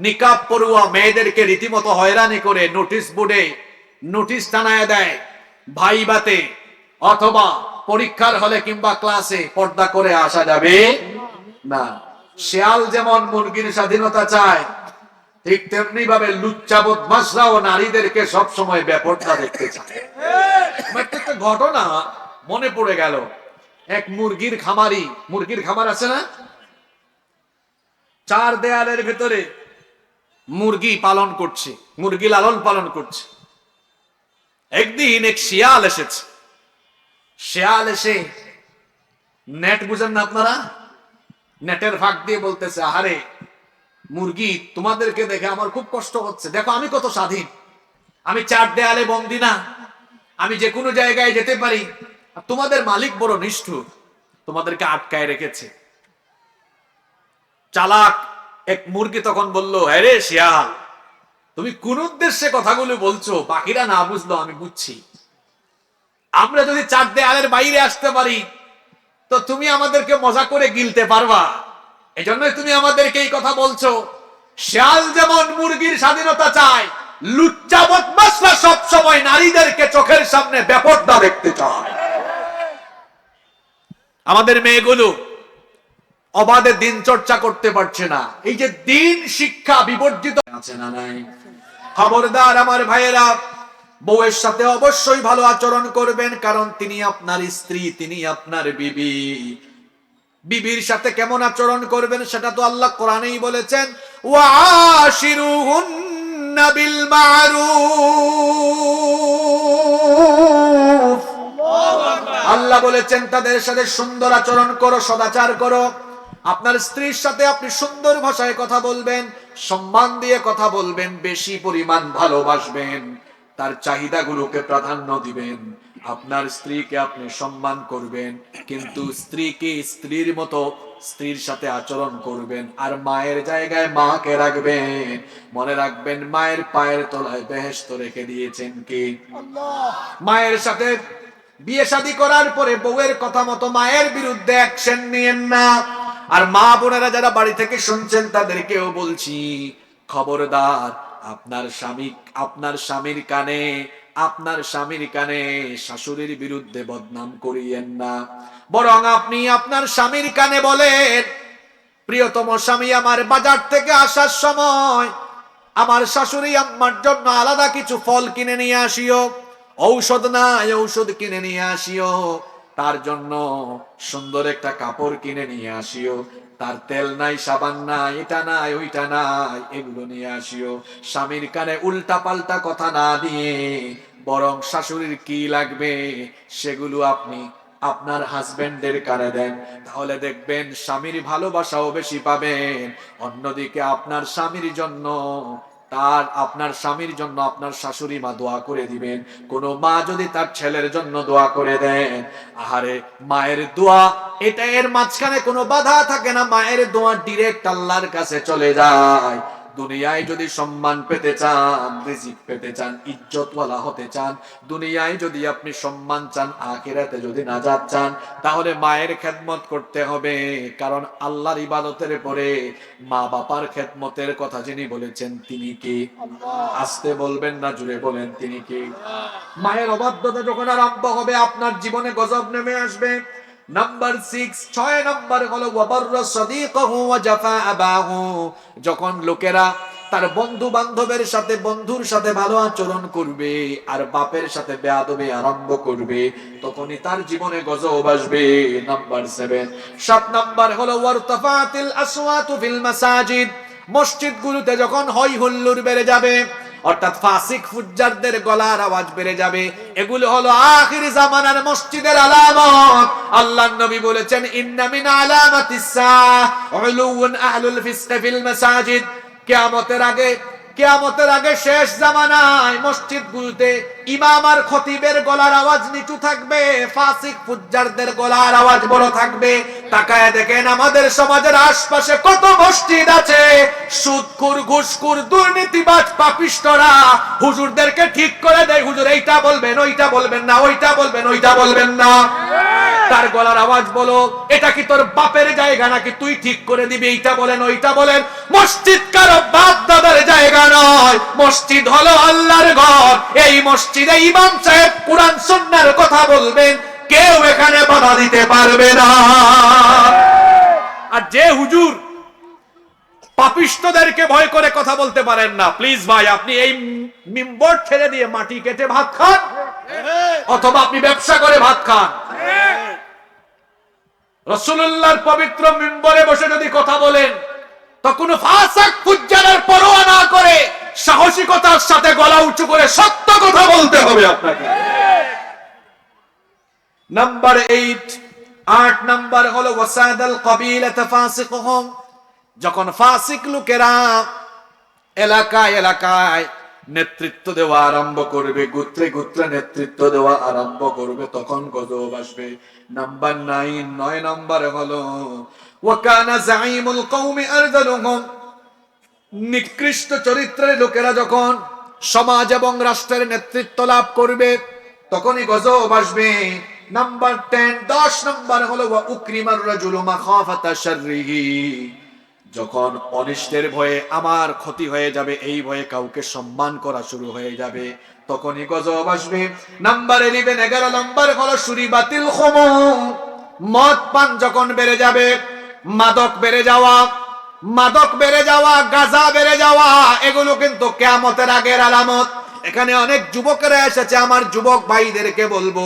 নিকাব পড়ুয়া মেয়েদেরকে রীতিমতো হয়রানি করে নোটিশ বোর্ডে নোটিশ টানায় দেয়, ভাইবাতে অথবা পরীক্ষার হলে কিংবা ক্লাসে পর্দা করে আসা যাবে না। শেয়াল যেমন মুরগির স্বাধীনতা চায়, ঠিক তেমনি ভাবে লুচ্চা বদমাশরাও নারীদেরকে সবসময় বেপরদা দেখতে চায়। একটা ঘটনা মনে পড়ে গেল। এক মুরগির খামার আছে না, চার দেয়ালের ভেতরে মুরগি পালন করছে, মুরগি লালন পালন করছে। একদিন এক শিয়াল এসেছে। শিয়াল এসে নেট বুঝেন না আপনারা, নেটের ফাঁক দিয়ে বলতেছে, আহারে মুরগি, তোমাদেরকে দেখে আমার খুব কষ্ট হচ্ছে। দেখো আমি কত স্বাধীন, আমি চার দেয়ালে বন্দি না, আমি যে কোনো জায়গায় যেতে পারি। আর তোমাদের মালিক বড় নিষ্ঠুর, তোমাদেরকে আটকায় রেখেছে। চালাক এক মুরগি তখন বলল, হ্যাঁ রে শিয়াল, তুমি কোন উদ্দেশ্যে কথাগুলো বলছো, বাকিরা না বুঝলো আমি বুঝছি। আমরা যদি চার দেয়ালের বাইরে আসতে পারি তো তুমি আমাদেরকে মজা করে গিলতে পারবা, এজন্যই তুমি আমাদেরকে এই কথা বলছো। শিয়াল যেমন মুরগির স্বাধীনতা চায়, লুচ্চা বদমাশরা সব সময় নারীদেরকে চোখের সামনে বেপরদা দেখতে চায়। আমাদের মেয়েগুলো অবাধে দিন চর্চা করতে পারছে না। এই যে দিন শিক্ষা বিবর্জিত আছে না নাই? খবরদার আমার ভাইয়েরা, বউয়ের সাথে অবশ্যই ভালো আচরণ করবেন, কারণ তিনি আপনার স্ত্রী, তিনি আপনার বিবি। বিবির সাথে কেমন আচরণ করবেন সেটা তো আল্লাহ কোরআনেই বলেছেন, ওয়াশিরুহুন্না বিল মারুফ। আল্লাহ বলেছেন তাদের সাথে সুন্দর আচরণ করো, সদাচার করো। আপনার স্ত্রীর সাথে আপনি সুন্দর ভাষায় কথা বলবেন, সম্মান দিয়ে কথা বলবেন, বেশি পরিমাণ ভালোবাসবেন, তার চাহিদাগুলোকে প্রাধান্য দিবেন। আপনার স্ত্রীকে আপনি সম্মান করবেন, কিন্তু স্ত্রীকে স্ত্রীর মতো স্ত্রীর সাথে আচরণ করবেন। আর মায়ের জায়গায় মাকে রাখবেন। মনে রাখবেন, মায়ের পায়ের তলায় বেহেশত রেখে দিয়েছেন কে? আল্লাহ। মায়ের সাথে বিয়ে শাদী করার পরে বউয়ের কথা মতো মায়ের বিরুদ্ধে অ্যাকশন নিয়েন না। আর মা বোনেরা যারা বাড়ি থেকে শুনছেন তাদেরকেও বলছি, খবরদার, আপনার স্বামীর কানে শাশুড়ির বিরুদ্ধে বদনাম করিয়েন না। বরং আপনি আপনার স্বামীর কানে বলেন, প্রিয়তম স্বামী, আমার বাজার থেকে আসার সময় আমার শাশুড়ি আম্মার জন্য আলাদা কিছু ফল কিনে নিয়ে আসিও, ঔষধ নাই ঔষধ কিনে নিয়ে আসিও, তার জন্য সুন্দর একটা কাপড় কিনে নিয়ে আসিও, তার তেল নাই, সাবান নাই, এটা নাই, ওইটা নাই, এগুলো নিয়ে আসিও। স্বামীর কানে উল্টা পাল্টা কথা না দিয়ে বরং শাশুড়ির কি লাগবে সেগুলো আপনি আপনার হাজবেন্ডের কানে দেন, তাহলে দেখবেন স্বামীর ভালোবাসাও বেশি পাবেন। অন্যদিকে আপনার স্বামীর জন্য আপনার শাশুড়ি মা দোয়া করে দিবেন। কোন মা যদি তার ছেলের জন্য দোয়া করে দেন, আহারে মায়ের দোয়া, এটা এর মাঝখানে কোনো বাধা থাকে না, মায়ের দোয়া ডিরেক্ট আল্লাহর কাছে চলে যায়। দুনিয়ায় যদি সম্মান পেতে চান, রিজিক পেতে চান, ইজ্জতওয়ালা হতে চান, দুনিয়ায় যদি আপনি সম্মান চান, আখিরাতে যদি নাজাত চান, তাহলে মায়ের খেদমত করতে হবে। কারণ আল্লাহর ইবাদতের পরে মা বাবার খেদমতের কথা যিনি বলেছেন তিনি কে? আস্তে বলবেন না, জুড়ে বলেন, তিনি কে? মায়ের অবাধ্যতা যখন আরম্ভ হবে, আপনার জীবনে গজব নেমে আসবে। নাম্বার 6, 6 নাম্বার হলো ওয়াবাররা সাদিকাহু ওয়া জাফা আবাহু। যখন লোকেরা তার বন্ধু বান্ধবের সাথে, বন্ধুর সাথে ভালো আচরণ করবে আর বাপের সাথে বেয়াদবি আরম্ভ করবে, তখনই তার জীবনে গজব আসবে। নাম্বার 7, 7 নাম্বার হলো ওয়ারতাফাতিল আসওয়াতু ফিল মাসাজিদ। মসজিদগুলোতে যখন হই হুল্লোড় বেড়ে যাবে, অর্থাৎ ফাসিক ফুজ্জারদের গলার আওয়াজ বেড়ে যাবে, এগুলো হলো আখির জামানার মসজিদের আলামত। আল্লাহর নবী বলেছেন, ইন্না মিন আলামাতিস সাআহ উলুউন আহলুল ফিসক ফিল মাসাজিদ। কিয়ামতের আগে শেষ জামানায় মসজিদগুলোতে ইমাম আর খতিবের গলার আওয়াজ নিচু থাকবে, ফাসিক ফুজ্জারদের গলার আওয়াজ বড় থাকবে। তাকায় দেখেন আমাদের সমাজের আশপাশে কত মসজিদ আছে, সুদখোর, ঘুষখোর, দুর্নীতিবাজ পাপিষ্টরা হুজুরদেরকে ঠিক করে দেয়, হুজুর এইটা বলবেন, ওইটা বলবেন না, ওইটা বলবেন, ওইটা বলবেন না। তার গলার আওয়াজ বলো, এটা কি তোর বাপের জায়গা নাকি তুই ঠিক করে দিবি? এইটা বলেন, ওইটা বলেন। মসজিদ কারো বাপ দাদার জায়গা নয়, মসজিদ হলো আল্লাহর ঘর। এই মসজিদে ইমাম সাহেব কুরআন সুন্নাহর কথা বলবেন, কেউ এখানে বাধা দিতে পারবে না। আর যে হুজুর পাপিষ্ঠদেরকে ভয় করে কথা বলতে পারেন না। প্লিজ ভাই, আপনি এই মিম্বর ছেড়ে দিয়ে মাটি কেটে ভাত খান, অথবা আপনি ব্যবসা করে ভাত খান। রাসূলুল্লাহর পবিত্র মিম্বরে বসে যদি কথা বলেন, তো কোন ফাসিক ফুজ্জারের পরোয়া না করে সাহসিকতার সাথে গলা উঁচু করে সত্য কথা বলতে হবে আপনাকে। নাম্বার 8 নাম্বার হলো ওয়াসাদাল কবিলাত ফাসিকুহুম। যখন ফাসিক লোকেরা এলাকায় এলাকায় নেতৃত্ব দেওয়া আরম্ভ করবে, গোত্রে গোত্রে নেতৃত্ব দেওয়া আরম্ভ করবে, তখন গজব আসবে। নাম্বার 9 নাম্বার হলো ওয়াকানা যাঈমুল কওমি আরযালুহুম। নিকৃষ্ট চরিত্রের লোকেরা যখন সমাজ এবং রাষ্ট্রের নেতৃত্ব লাভ করবে, তখনই গজব আসবে। নাম্বার 10 নাম্বার হলো ওয়া উকরিমার রাজুলু মাখাফাতা শাররিহি। যখন অনিষ্টের ভয়ে আমার ক্ষতি হয়ে যাবে, এই ভয়ে কাউকে সম্মান করা শুরু হয়ে যাবে, তখনই গজব আসবে। নাম্বার 11 নাম্বার হলো শুরিবাতিল খুমুর। মদ পান যখন বেড়ে যাবে, মাদক বেড়ে যাওয়া, গাঁজা বেড়ে যাওয়া, এগুলো কিন্তু কিয়ামতের আগের আলামত। এখানে অনেক যুবকেরা এসেছে, আমার যুবক ভাইদেরকে বলবো,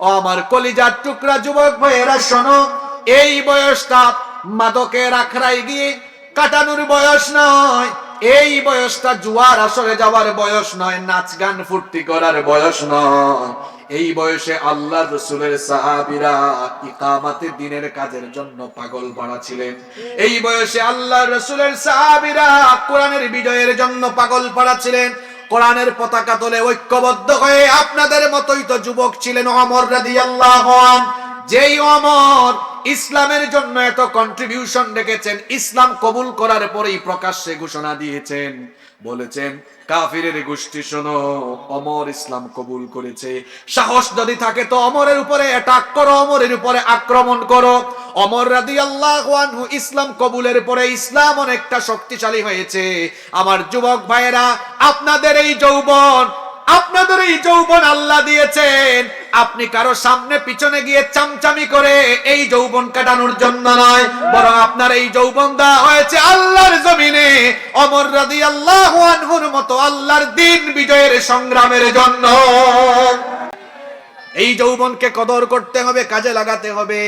ও আমার কলিজার টুকরা যুবক ভাইয়েরা শোনো, এই বয়সটা মাদকের আখড়ায় গিয়ে কাটানোর বয়স নয়। এই বয়সটা জুয়ার আসরে যাওয়ার বয়স নয়, নাচ গান ফুর্তি করার বয়স নয়। এই বয়সে আল্লাহর রাসূলের সাহাবীরা ইকামাতে দ্বীনের কাজের জন্য পাগল পাড়া ছিলেন। এই বয়সে আল্লাহর রাসূলের সাহাবীরা কোরআনের বিজয়ের জন্য পাগল পাড়া ছিলেন। কোরআনের পতাকা তোলে ঐক্যবদ্ধ হয়ে আপনাদের মতোই তো যুবক ছিলেন ওমর রাদিয়াল্লাহু আনহু। যেই ওমর ইসলামের জন্য এত কন্ট্রিবিউশন রেখেছেন, ইসলাম কবুল করার পরেই প্রকাশ্যে ঘোষণা দিয়েছেন, বলেছেন কাফিরের গোষ্ঠী শোনো, ওমর ইসলাম কবুল করেছে। সাহস যদি থাকে তো ওমরের উপরে অ্যাটাক করো, ওমরের উপরে আক্রমণ করো। ওমর রাদিয়াল্লাহু আনহু ইসলাম কবুলের পরে ইসলাম অনেকটা শক্তিশালী হয়েছে। আমার যুবক ভাইয়েরা, আপনাদের এই যৌবন আল্লাহ দিয়েছেন, আপনি কারো সামনে পিছনে গিয়ে চামচামি করে এই যৌবন কাটানোর জন্য নয়, বরং আপনার এই যৌবন দেওয়া হয়েছে আল্লাহর জমিনে ওমর রাদিয়াল্লাহু আনহুর মতো আল্লাহর দ্বীন বিজয়ের সংগ্রামের জন্য। এই যৌবনকে কদর করতে হবে, কাজে লাগাতে হবে।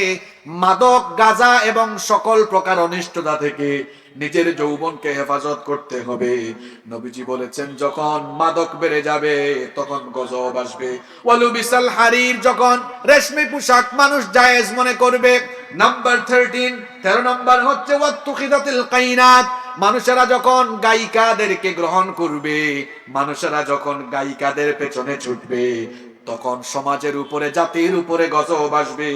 মাদক, গাঁজা এবং সকল প্রকার অনিষ্টতা থেকে নিজের যৌবনকে হেফাজত করতে হবে। নবীজি বলেছেন, যখন মাদক বেড়ে যাবে তখন গজব আসবে। ওয়ালু বিসাল হারির, যখন রেশমি পোশাক মানুষ জায়েজ মনে করবে। নাম্বার 13 নাম্বার হচ্ছে ওয়াত্তুখিদাতিল কাইনাত। মানুষেরা যখন গায়িকাদেরকে গ্রহণ করবে, মানুষেরা যখন গায়িকাদের পেছনে ছুটবে, তখন সমাজের উপরে, জাতির উপরে গজব আসবে।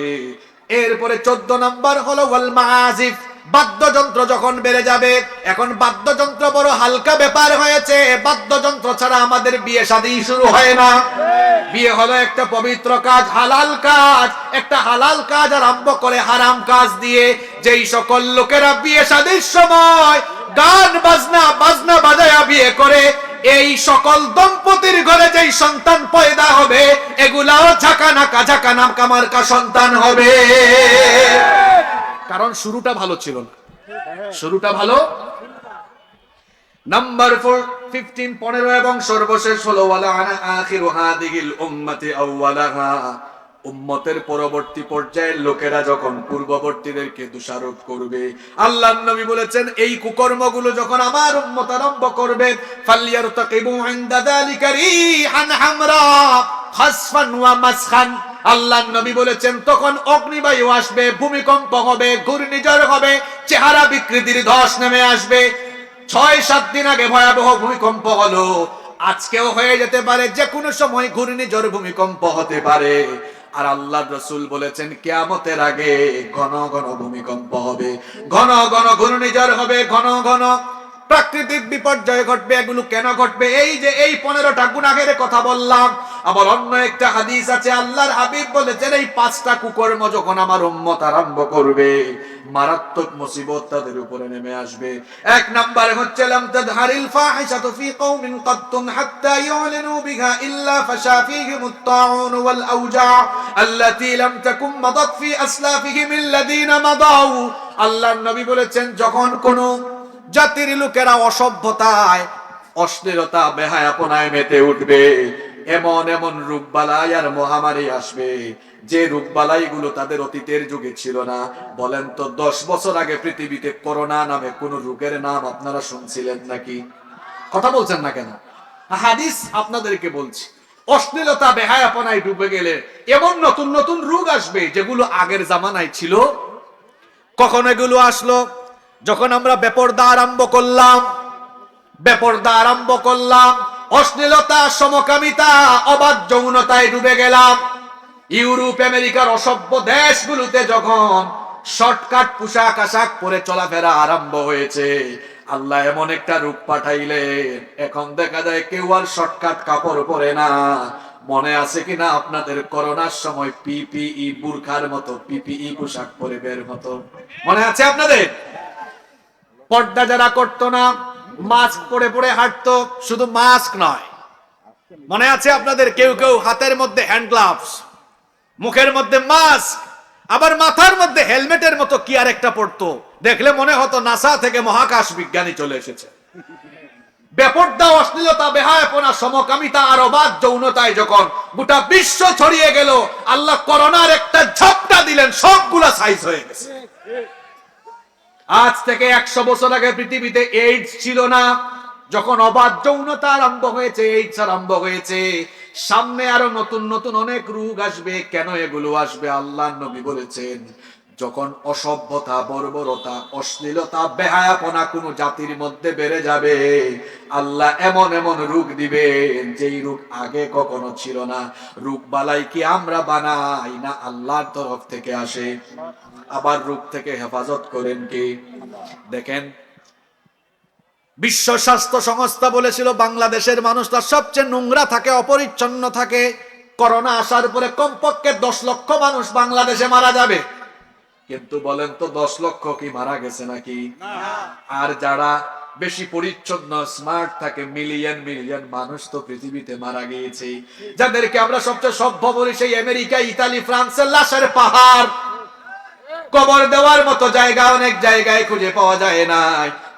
এরপরে 14 নাম্বার হলো ওয়াল মাআজিফ। বাদ্যযন্ত্র যখন বেড়ে যাবে, এখন বাদ্যযন্ত্র বড় হালকা ব্যাপার হয়েছে। বাদ্যযন্ত্র ছাড়া আমাদের বিয়ে শাদী শুরু হয় না। বিয়ে হলো একটা পবিত্র কাজ, হালাল কাজ। একটা হালাল কাজ আরম্ভ করে হারাম কাজ দিয়ে। যেই সকল লোকেরা বিয়ে শাদীর সময় গান বাজনা বাজায়া বিয়ে করে, এই সকল দম্পতির ঘরে যেই সন্তান পয়দা হবে, এগুলাও ঝাঁকানাকা মার্কা সন্তান হবে। কারণ শুরুটা ভালো ছিল না, শুরুটা ভালো। নাম্বার 15 এবং সর্বশেষ হলো ওয়ালা আনা আখিরু হাদিহিল উম্মতি আউওয়ালাহা। উম্মতের পরবর্তী পর্যায়ের লোকেরা যখন পূর্ববর্তীদেরকে দোষারোপ করবে, আল্লাহর নবী বলেছেন, এই কুকর্মগুলো যখন আমার উম্মত আরম্ভ করবে, ফালইয়ারতাকিবু ইনদা যালিকা রিহান হামরা খাসফান ওয়া মাসখান। আল্লাহর নবী বলেছেন, তখন অগ্নিবায়ু আসবে, ভূমিকম্প হবে, ঘূর্ণিঝড় হবে, চেহারা বিকৃতির ধস নেমে আসবে। 6-7 দিন আগে ভয়াবহ ভূমিকম্প হলো, আজকেও হয়ে যেতে পারে, যে কোনো সময় ঘূর্ণিঝড় ভূমিকম্প হতে পারে। আর আল্লাহর রাসূল বলেছেন, কিয়ামতের আগে ঘন ঘন ভূমিকম্প হবে, ঘন ঘন ঘূর্ণিঝড় হবে, ঘন ঘন প্রাকৃতিক বিপর্যয় ঘটবে। এগুলো কেন ঘটবে? এই যে এই 15টা গুনাহের কথা বললাম। আবার অন্য একটা হাদিস আছে, আল্লাহর হাবিব বলেছেন, এই 5টা কুকর্ম যখন আমার উম্মত আরম্ভ করবে, মারাত্মক মুসিবত তাদের উপরে নেমে আসবে। 1 নম্বরে হচ্ছে লাম তাদহারিল ফাহিশাতু ফি কওমিন কাত্তুন হাত্তা ইউলিনু বিহা ইল্লা ফাশা ফীহিমুত তাউন ওয়াল আওজা আল্লাতী লাম তাকুম মাদাত ফি আসলাফিহিম আল্লাযীনা মাদাউ। আল্লাহর নবী বলেছেন, যখন কোন জাতির লোকেরা অসভ্যতায়, অশ্লীলতা, বেহায়াপনায় মেতে উঠবে। এমন এমন রোগবালাই আর মহামারী আসবে, যে রোগবালাই গুলো তাদের অতীতের যুগে ছিল না। বলেন তো 10 বছর আগে পৃথিবীতে করোনা নামে কোন রোগের নাম আপনারা শুনছিলেন নাকি? কথা বলছেন না কেন? হাদিস আপনাদেরকে বলছি, অশ্লীলতা বেহায়াপনায় ডুবে গেলে এমন নতুন নতুন রোগ আসবে যেগুলো আগের জামানায় ছিল। কখন এগুলো আসলো? যখন আমরা বেপরদা আরম্ভ করলাম, অশ্লীলতা, সমকামিতা, অবাধ যৌনতায় ডুবে গেলাম। ইউরোপ আমেরিকার অসভ্য দেশগুলোতে যখন শর্টকাট পোশাক আশাক পরে চলাফেরা আরম্ভ হয়েছে, আল্লাহ এমন একটা রূপ পাঠাইলেন, এখন দেখা যায় কেউ আর শর্টকাট কাপড় পরে না। মনে আছে কিনা আপনাদের করোনার সময় পিপিই, বুরখার মতো পিপিই পোশাক পরে বের হতো? মনে আছে আপনাদের? পর্দা যারা করতো না, মাস্ক পরে পরে হাঁটতো। শুধু মাস্ক নয়, মনে আছে আপনাদের কেউ কেউ হাতের মধ্যে হ্যান্ড গ্লাভস, মুখের মধ্যে মাস্ক, আবার মাথার মধ্যে হেলমেটের মতো কি আর একটা পড়তো, দেখলে মনে হতো নাসা থেকে মহাকাশ বিজ্ঞানী চলে এসেছে। বেপরদা, অশ্লীলতা, বেহায়াপনা, সমকামিতা আর অবাধ যৌনতায় যখন গোটা বিশ্ব ছড়িয়ে গেল, আল্লাহ করোনার একটা ঝাপটা দিলেন, সবগুলা সাইজ হয়ে গেছে। আজ থেকে 100 বছর আগে পৃথিবীতে এইডস ছিল না। যখন অবাধ যৌনতা আরম্ভ হয়েছে, এইডস আরম্ভ হয়েছে। সামনে আরো নতুন নতুন অনেক রোগ আসবে। কেন এগুলো আসবে? আল্লাহর নবী বলেছেন, যখন অসভ্যতা, বর্বরতা, অশ্লীলতা, বেহায়াপনা কোন জাতির মধ্যে বেড়ে যাবে, আল্লাহ এমন এমন রোগ দিবেন যেই রোগ আগে কখনো ছিল না। রোগ বালাই কি আমরা বানাই না আল্লাহর তরফ থেকে আসে? আবার রোগ থেকে হেফাজত করেন কে? দেখেন, বিশ্ব স্বাস্থ্য সংস্থা বলেছিল বাংলাদেশের মানুষরা সবচেয়ে নোংরা থাকে, অপরিচ্ছন্ন থাকে। করোনা আসার পরে কমপক্ষে 10 লক্ষ মানুষ বাংলাদেশে মারা যাবে। কিন্তু বলেন তো 10 লক্ষ কি মারা গেছে নাকি? আর যারা বেশি পরিচ্ছন্ন, স্মার্ট থাকে, মিলিয়ন মিলিয়ন মানুষ তো পৃথিবীতে মারা গিয়েছে। যাদেরকে আমরা সবচেয়ে সভ্য বলি, সেই আমেরিকা, ইতালি, ফ্রান্সের লাশের পাহাড়, কবর দেওয়ার মতো জায়গা অনেক জায়গায় খুঁজে পাওয়া যায় না।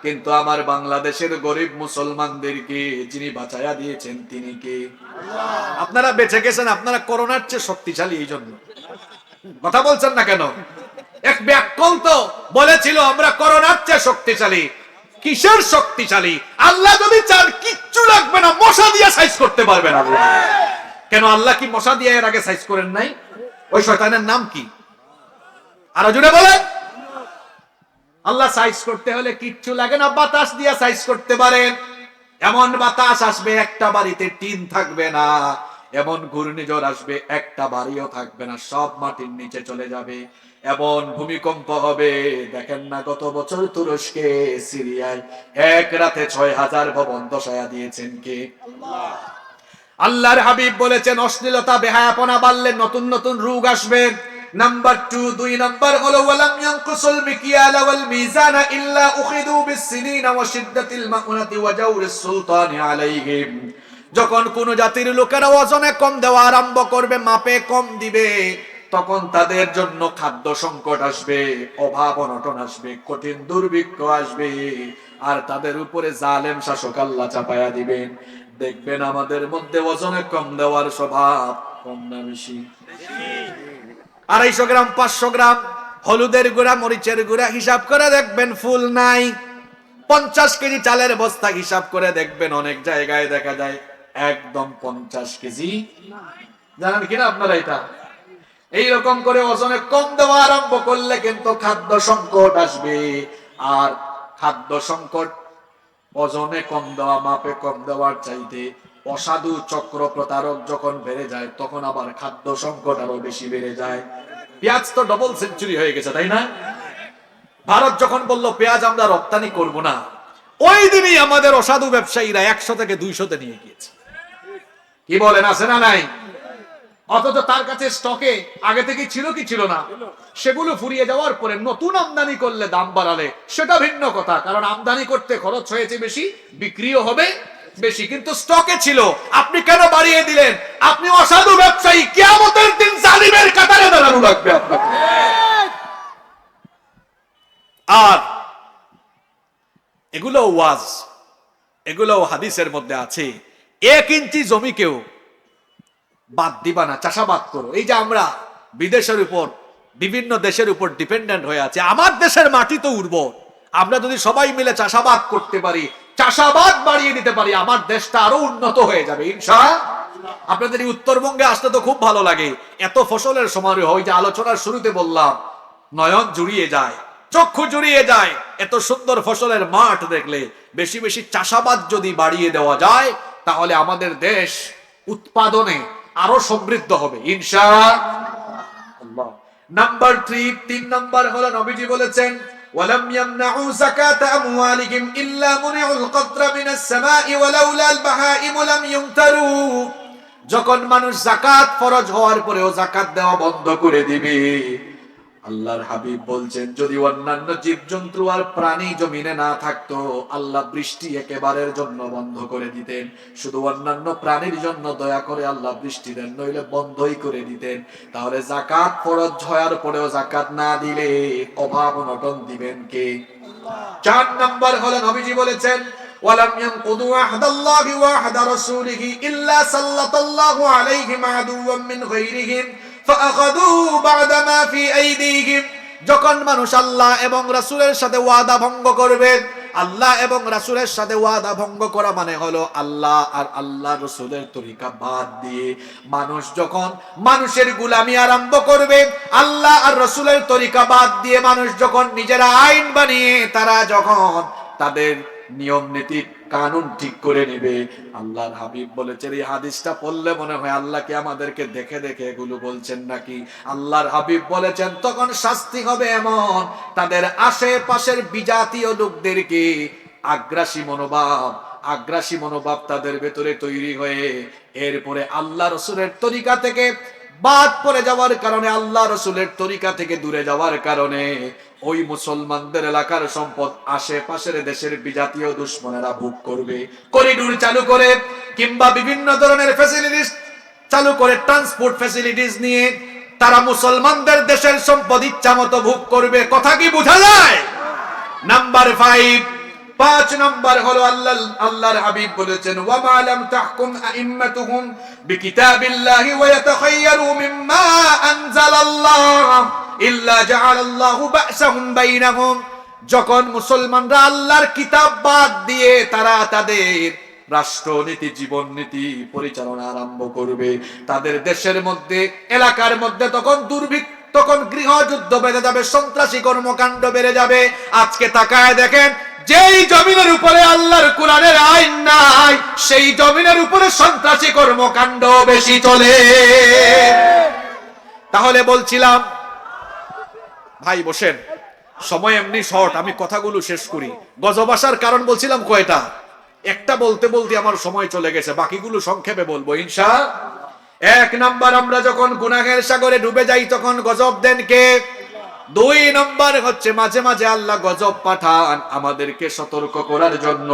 কিন্তু আমার বাংলাদেশের গরিব মুসলমানদেরকে যিনি বাঁচায়া দিয়েছেন তিনি কে? আপনারা বেঁচে গেছেন, আপনারা করোনার চেয়ে শক্তিশালী। এই জন্য কথা বলছেন না কেন? এক ব্যাককল তো বলেছিল আমরা করোনার চেয়ে শক্তিশালী। কিসের শক্তিশালী? আল্লাহ যদি চান কিচ্ছু লাগবে না, মশা দিয়ে সাইজ করতে পারবেন আল্লাহ। কেন? আল্লাহ কি মশা দিয়ে এর আগে সাইজ করেন নাই? ওই শয়তানের নাম কি? আরো জুড়ে বলেন। আল্লাহ সাইজ করতে হলে কিচ্ছু লাগে না, বাতাস দিয়ে সাইজ করতে পারেন। এমন বাতাস আসবে একটা বাড়িতে টিন থাকবে না, এমন ঘূর্ণিঝড় আসবে একটা বাড়িও থাকবে না, সব মাটির নিচে চলে যাবে। এমন ভূমিকম্প হবে, দেখেন না গত বছর তুরস্কে, সিরিয়ায় এক রাতে 6000 ভবন ধসায়া দিয়েছেন কে? আল্লাহর হাবিব বলেছেন, অশ্লীলতা, বেহায়াপনা বাড়লে নতুন নতুন রোগ আসবে। নাম্বার 2, 2 নাম্বার হলো ওয়ালাম ইয়ানকুসুল মিকিয়াল ওয়াল মিজান ইল্লা উখিদু বিসসিনিন ওয়া শিদ্দাতিল মাউনাতি ওয়া জাওরিস সুলতানি আলাইহিম। যখন কোন জাতির লোকেরা ওজনে কম দেওয়া আরম্ভ করবে, মাপে কম দিবে, তখন তাদের জন্য খাদ্য সংকট আসবে, অভাব অনটন আসবে, কঠিন দুর্ভিক্ষ আসবে, আর তাদের উপরে জালেম শাসক আল্লাহ চাপায়া দিবেন। দেখবেন আমাদের মধ্যে ওজনে কম দেওয়ার স্বভাব, কম না বেশি? 250 গ্রাম 500 গ্রাম হলুদের গুঁড়া, মরিচের গুঁড়া হিসাব করে দেখবেন ফুল নাই। 50 কেজি চালের বস্তা হিসাব করে দেখবেন অনেক জায়গায় দেখা যায় একদম 50 কেজি। জানেন কিনা আপনারা এটা? এইরকম করে ওজনে কম দেওয়া আরম্ভ করলে কিন্তু খাদ্য সংকট আসবে। আর খাদ্য সংকট, ওজনে কম দেওয়া, মাপে কম দেওয়ার চাইতে অসাধু চক্র প্রতারক যখন বেড়ে যায়, তখন আবার খাদ্য সংকট আরো বেশি বেড়ে যায়। পেঁয়াজ তো ডবল সেঞ্চুরি হয়ে গেছে, তাই না? ভারত যখন বলল পেঁয়াজ আমরা রপ্তানি করব না, ওই দিনই আমাদের অসাধু ব্যবসায়ীরা 100 থেকে 200-তে নিয়ে গিয়েছে। কি বলেন, আছে না নাই? অথচ তার কাছে স্টকে আগে থেকে ছিল কি ছিল না? সেগুলো ফুরিয়ে যাওয়ার পরে নতুন আমদানি করলে দাম বাড়ালে সেটা ভিন্ন কথা, কারণ আমদানি করতে খরচ হয়েছে বেশি, বিক্রিও হবে বেশি, কিন্তু স্টকে ছিল। আপনি কেন বাড়িয়ে দিলেন? আপনি অসাধু ব্যবসায়ী, কিয়ামতের দিন জালিমের কাতারে দাঁড়ানো লাগবে আপনাকে। আর এগুলো ওয়াজ, এগুলো হাদিসের মধ্যে আছে। 1 ইঞ্চি জমিকেও বাদ দিবা না, চাষাবাদ করো। এই যে আমরা বিদেশের উপর, বিভিন্ন দেশের উপর ডিপেন্ডেন্ট হয়ে আছে, আমার দেশের মাটি তো উর্বর। আমরা যদি সবাই মিলে চাষাবাদ করতে পারি, চাষাবাদ বাড়িয়ে দিতে পারি, আমার দেশটা আরো উন্নত হয়ে যাবে ইনশাআল্লাহ। আপনাদের এই উত্তরবঙ্গে আসতে তো খুব ভালো লাগে, এত ফসলের সমারোহ। ওই যে আলোচনার শুরুতে বললাম, নয়ন জুড়িয়ে যায়, চক্ষু জুড়িয়ে যায় এত সুন্দর ফসলের মাঠ দেখলে। বেশি বেশি চাষাবাদ যদি বাড়িয়ে দেওয়া যায়, তাহলে আমাদের দেশ উৎপাদনে আরো সমৃদ্ধ হবে ইনশাআল্লাহ। নাম্বার 3 নাম্বার হলো নবীজি বলেছেন, ওয়ালাম ইয়ামনাউ যাকাত আমওয়ালিহিম ইল্লা মুনিউল কতরা মিনাস সামাই ওয়ালাউলা আল বাহাইম লাম ইউমতারু। যখন মানুষ যাকাত ফরজ হওয়ার পরেও যাকাত দেওয়া বন্ধ করে দিবে, আল্লাহর হাবিব বলছেন, যদি অন্যান্য জীবজন্তু আর প্রাণী জমিনে না থাকতো, আল্লাহ বৃষ্টি একেবারের জন্য বন্ধ করে দিতেন। শুধু অন্যান্য প্রাণীর জন্য দয়া করে আল্লাহ বৃষ্টি দেন, নইলে বন্ধই করে দিতেন। তাহলে যাকাত ফরজ হওয়ার পরেও যাকাত না দিলে অভাব অনটন দিবেন কে? 4 নাম্বার হলো নবীজি বলেছেন, ওয়ালাম ইয়ানকুদু আহদাল্লাহি ওয়া আহদা রাসূলিহি ইল্লা সাল্লাতাল্লাহু আলাইহিম আদুওয়াম মিন গায়রিহিম ফাআখাযু বা'দা মা ফি আইদিহিম। যখন মানুষ আল্লাহ এবং রাসূলের সাথে ওয়াদা ভঙ্গ করবে, আল্লাহ এবং রাসূলের সাথে ওয়াদা ভঙ্গ করা মানে হলো আল্লাহ আর আল্লাহ রাসূলের তরিকা বাদ দিয়ে মানুষ যখন মানুষের গোলামি আরম্ভ করবে, আল্লাহ আর রাসূলের তরিকা বাদ দিয়ে মানুষ যখন নিজেরা আইন বানিয়ে তারা যখন তাদের নিয়ম নীতি কানুন ঠিক করে নেবে, আল্লাহর হাবিব বলেছেন, এই হাদিসটা পড়লে মনে হয় আল্লাহ কি আমাদেরকে দেখে দেখে এগুলো বলছেন নাকি? আল্লাহর হাবিব বলেছেন, তখন শাস্তি হবে এমন, তাদের আশেপাশের বিজাতীয় লোকদেরকে আগ্রাসী মনোভাব তাদের ভেতরে তৈরি হয়ে এরপরে আল্লাহ রাসূলের তরিকা থেকে বাদ পড়ে যাওয়ার কারণে, আল্লাহ রাসূলের তরিকা থেকে দূরে যাওয়ার কারণে ওই মুসলমানদের এলাকার সম্পদ আশেপাশের দেশের বিজাতীয় দুশমনেরা ভোগ করবে। করিডোর চালু করে কিংবা বিভিন্ন ধরনের ফ্যাসিলিটিস চালু করে, ট্রান্সপোর্ট ফ্যাসিলিটিস নিয়ে তারা মুসলমানদের দেশের সম্পদ ইচ্ছা মতো ভোগ করবে। কথা কি বোঝা যায়? নাম্বার 5 নাম্বার হলো আল্লাহর হাবিব বলেছেন, ওয়া মা লাম তাহকুম আইম্মাতুহুম বিকিতাবিল্লাহি ওয়া ইয়াতাখায়য়ারু মিম্মা আনজালাল্লাহ ইল্লা জাআলাল্লাহু বা'সাহুম বাইনাহুম। যখন মুসলমানরা আল্লাহর কিতাব বাদ দিয়ে তারা তাদের রাষ্ট্রনীতি, জীবন নীতি পরিচালনা আরম্ভ করবে, তাদের দেশের মধ্যে, এলাকার মধ্যে তখন দুর্ভিক্ষ, তখন গৃহযুদ্ধ বেড়ে যাবে, সন্ত্রাসী কর্মকাণ্ড বেড়ে যাবে। আজকে তাকায় দেখেন, যেই জমিনের উপরে আল্লাহর কোরআনের আইন নাই, সেই জমিনের উপরে সন্ত্রাসী কর্মকাণ্ড বেশি চলে। তাহলে বলছিলাম, ভাই বসেন, সময় এমনি শর্ট, আমি কথাগুলো শেষ করি। গজব আসার কারণ বলছিলাম কয়টা, একটা বলতে বলতে আমার সময় চলে গেছে, বাকিগুলো সংক্ষেপে বলবো ইনশাআল্লাহ। 1 নাম্বার, আমরা যখন গুনাহের সাগরে ডুবে যাই তখন গজব দেন কে? 2 নাম্বার হচ্ছে মাঝে মাঝে আল্লাহ গজব পাঠান আমাদেরকে সতর্ক করার জন্য,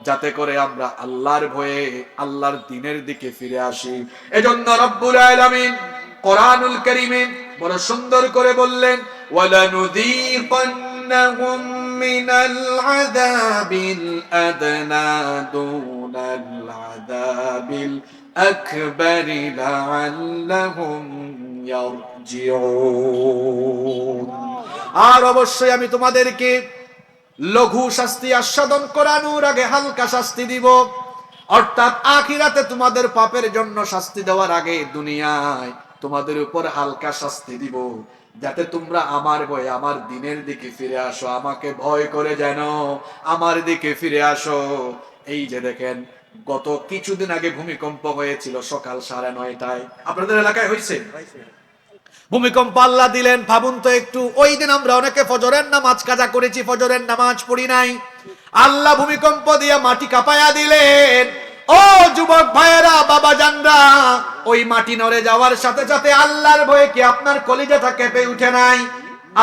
যাতে করে আমরা আল্লাহর ভয়ে আল্লাহর দ্বীনের দিকে ফিরে আসি। এজন্য রব্বুল আলামিন কোরআনুল কারীমে বড় সুন্দর করে বললেন, ওয়ালানুযীকান্নাহুম মিনাল আযাবিল আদনা দুনাল আযাবিল আকবারি লাআল্লাহুম ইয়ারজিউন। আর অবশ্যই আমি তোমাদেরকে লঘু শাস্তি আস্বাদন করানোর আগে হালকা শাস্তি দিব, অর্থাৎ আখিরাতে তোমাদের পাপের জন্য শাস্তি দেওয়ার আগে দুনিয়ায় তোমাদের উপর হালকা শাস্তি দিব, যাতে তোমরা আমার ভয়ে আমার দ্বীনের দিকে ফিরে আসো, আমাকে ভয় করে যেন আমার দিকে ফিরে আসো। এই যে দেখেন, গত কিছুদিন আগে ভূমিকম্প হয়েছিল সকাল 9:30টায়, আপনাদের এলাকায় হয়েছে ভূমিকম্প? আল্লাহ দিলেন, ভাবুন তো একটু, ওই দিন আমরা অনেকে ফজরের নামাজ কাজা করেছি, ফজরের নামাজ পড়ি নাই, আল্লাহ ভূমিকম্প দিয়ে মাটি কাঁপায়া দিলেন। ও যুবক ভাইয়েরা, বাবা জানরা, ওই মাটি নড়ে যাওয়ার সাথে সাথে আল্লাহর ভয়ে কি আপনার কলিজাটা কেঁপে উঠে নাই?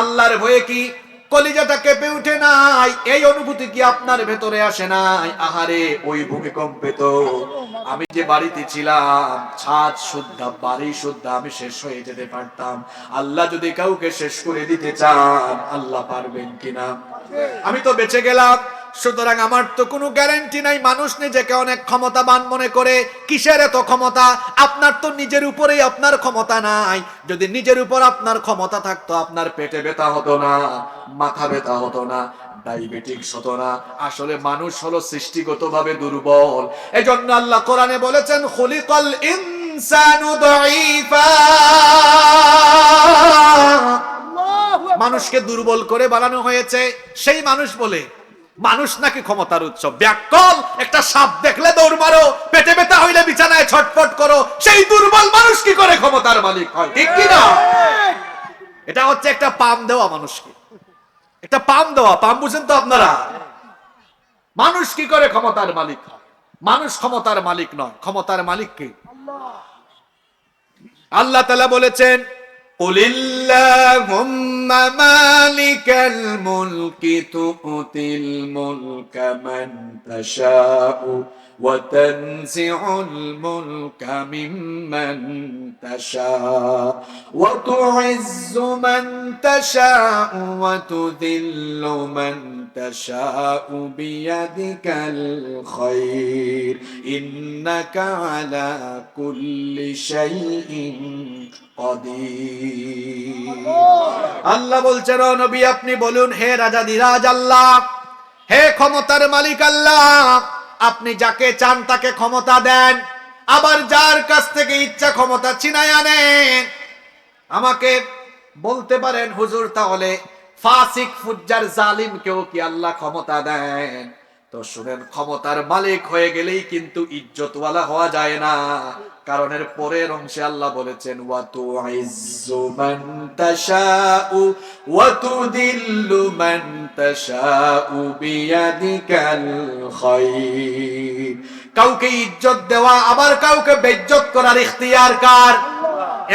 আল্লাহর ভয়ে কি কলিজাটা কেঁপে উঠে নাই? এই অনুভূতি কি আপনার ভেতরে আসে নাই? আহারে, ওই ভূমিকম্পে তো আমি যে বাড়িতে ছিলাম, ছাদ সুদ্ধা, বাড়ি সুদ্ধা আমি শেষ হয়ে যেতে পারতাম। আল্লাহ যদি কাউকে শেষ করে দিতে চান, আল্লাহ পারবেন কিনা? আমি তো বেঁচে গেলাম, সুতরাং আমার তো কোনো গ্যারান্টি নাই। মানুষ নিজেকে অনেক ক্ষমতাবান মনে করে, কিসের এত ক্ষমতা? আপনার তো নিজের উপরেই আপনার ক্ষমতা নাই। যদি নিজের উপর আপনার ক্ষমতা থাকতো, আপনার পেটে ব্যথা হতো না, মাথা ব্যথা হতো না, ডায়াবেটিস হতো না। আসলে মানুষ হলো সৃষ্টিগতভাবে দুর্বল। এজন্য আল্লাহ কোরআনে বলেছেন, খুলিকাল ইনসানু দাঈফা। মানুষকে দুর্বল করে বানানো হয়েছে। সেই মানুষ বলে মানুষ নাকি ক্ষমতার উৎস? ব্যাককল! একটা সাপ দেখলে দৌড় মারো, পেটে ব্যথা হইলে বিছানায় ছটফট করো। সেই দুর্বল মানুষ কি করে ক্ষমতার মালিক হয়? ঠিক কি না? এটা হচ্ছে একটা পাম দেওয়া মানুষকে, একটা পাম দেওয়া। পাম বুঝেন তো আপনারা? মানুষ কি করে ক্ষমতার মালিক হয়? মানুষ ক্ষমতার মালিক নয়। ক্ষমতার মালিক কে? আল্লাহ তাআলা বলেছেন, কুলিল্লাহুম্মা মালিকাল মুলকি তুতিল মুলকা মান তাশাউ ওয়া তানজিউল মুলকা মিম্মান তাশাউ ওয়া তুইজ্জু মান তাশাউ ওয়া তুযিল্লু মান তাশাউ বিয়াদিকাল খায়র ইন্নাকা আলা কুল্লি শাইইন কাদির। আল্লাহ বলছেন, ও নবী আপনি বলুন, হে রাজাধিরাজ আল্লাহ, হে ক্ষমতার মালিক আল্লাহ, আপনি যাকে চান তাকে ক্ষমতা দেন, আবার যার কাছ থেকে ইচ্ছা ক্ষমতা ছিনায় আনেন। আমাকে বলতে পারেন, হুজুর তাহলে ফাসিক ফুজ্জার জালিম কেউ কি আল্লাহ ক্ষমতা দেন? তো শুনেন, ক্ষমতার মালিক হয়ে গেলেই কিন্তু ইজ্জতওয়ালা হওয়া যায় না। কারণ এর পরের অংশে আল্লাহ বলেছেন, ওয়া তুইজ্জু মান তাশাউ ওয়া তুদিল্লু মান তাশাউ বিয়াদিকাল খায়র। কাউকে ইজ্জত দেওয়া আবার কাউকে বেইজ্জত করার ইখতিয়ার কার?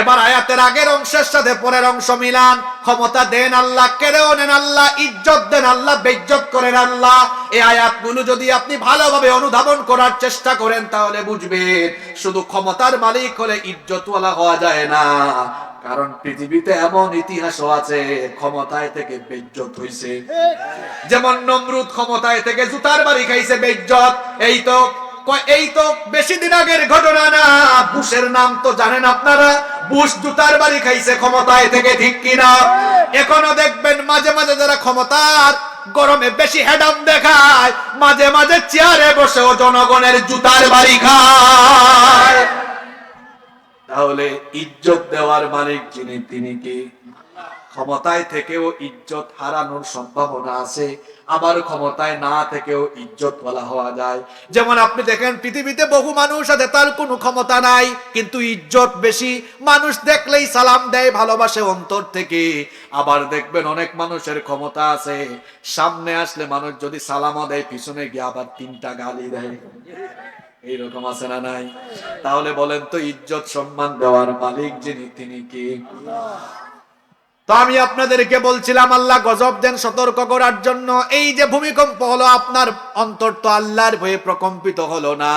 এবার আয়াতের আগের অংশের সাথে পরের অংশ মিলান। ক্ষমতা দেন আল্লাহ, কেড়েও নেন আল্লাহ, ইজ্জত দেন আল্লাহ, বেইজ্জত করেন আল্লাহ। এই আয়াতগুলো যদি আপনি ভালোভাবে অনুধাবন করার চেষ্টা করেন, তাহলে বুঝবেন শুধু ক্ষমতার মালিক হলে ইজ্জতওয়ালা হওয়া যায় না। কারণ পৃথিবীতে এমন ইতিহাসও আছে ক্ষমতায় থেকে বেইজ্জত হইছে। যেমন নমরুদ ক্ষমতায় থেকে জুতার বাড়ি খাইছে, বেইজ্জত। এই তো বেশি দিন আগের ঘটনা না। বুশের নাম তো জানেন আপনারা। বুশ জুতার বাড়ি খাইছে ক্ষমতায় থেকে, ঠিক কিনা? এখনো দেখবেন মাঝে মাঝে যারা ক্ষমতার গরমে বেশি হেডাম দেখায়, মাঝে মাঝে চেয়ারে বসেও জনগণের জুতার বাড়ি খায়। তাহলে ইজ্জত দেওয়ার মালিক যিনি, তিনি কি? ক্ষমতায় থেকেও ইজ্জত হারানোর সম্ভাবনা আছে, আবার ক্ষমতায় না থেকেও ইজ্জতওয়ালা হওয়া যায়। যেমন আপনি দেখেন পৃথিবীতে বহু মানুষ আছে তার কোনো ক্ষমতা নাই কিন্তু ইজ্জত বেশি, মানুষ দেখলেই সালাম দেয়, ভালোবাসে অন্তর থেকে। আবার দেখবেন অনেক মানুষের ক্ষমতা আছে, সামনে আসলে মানুষ যদি সালামও দেয়, পিছনে গিয়ে আবার 3টা গালি দেয়। এইরকম আছে না নাই? তাহলে বলেন তো, ইজ্জত সম্মান দেওয়ার মালিক যিনি, তিনি কি? তো আমি আপনাদেরকে বলছিলাম আল্লাহ গজব দেন সতর্ক করার জন্য। এই যে ভূমিকম্প হলো, আপনার অন্তর তো আল্লাহর ভয়ে প্রকম্পিত হলো না?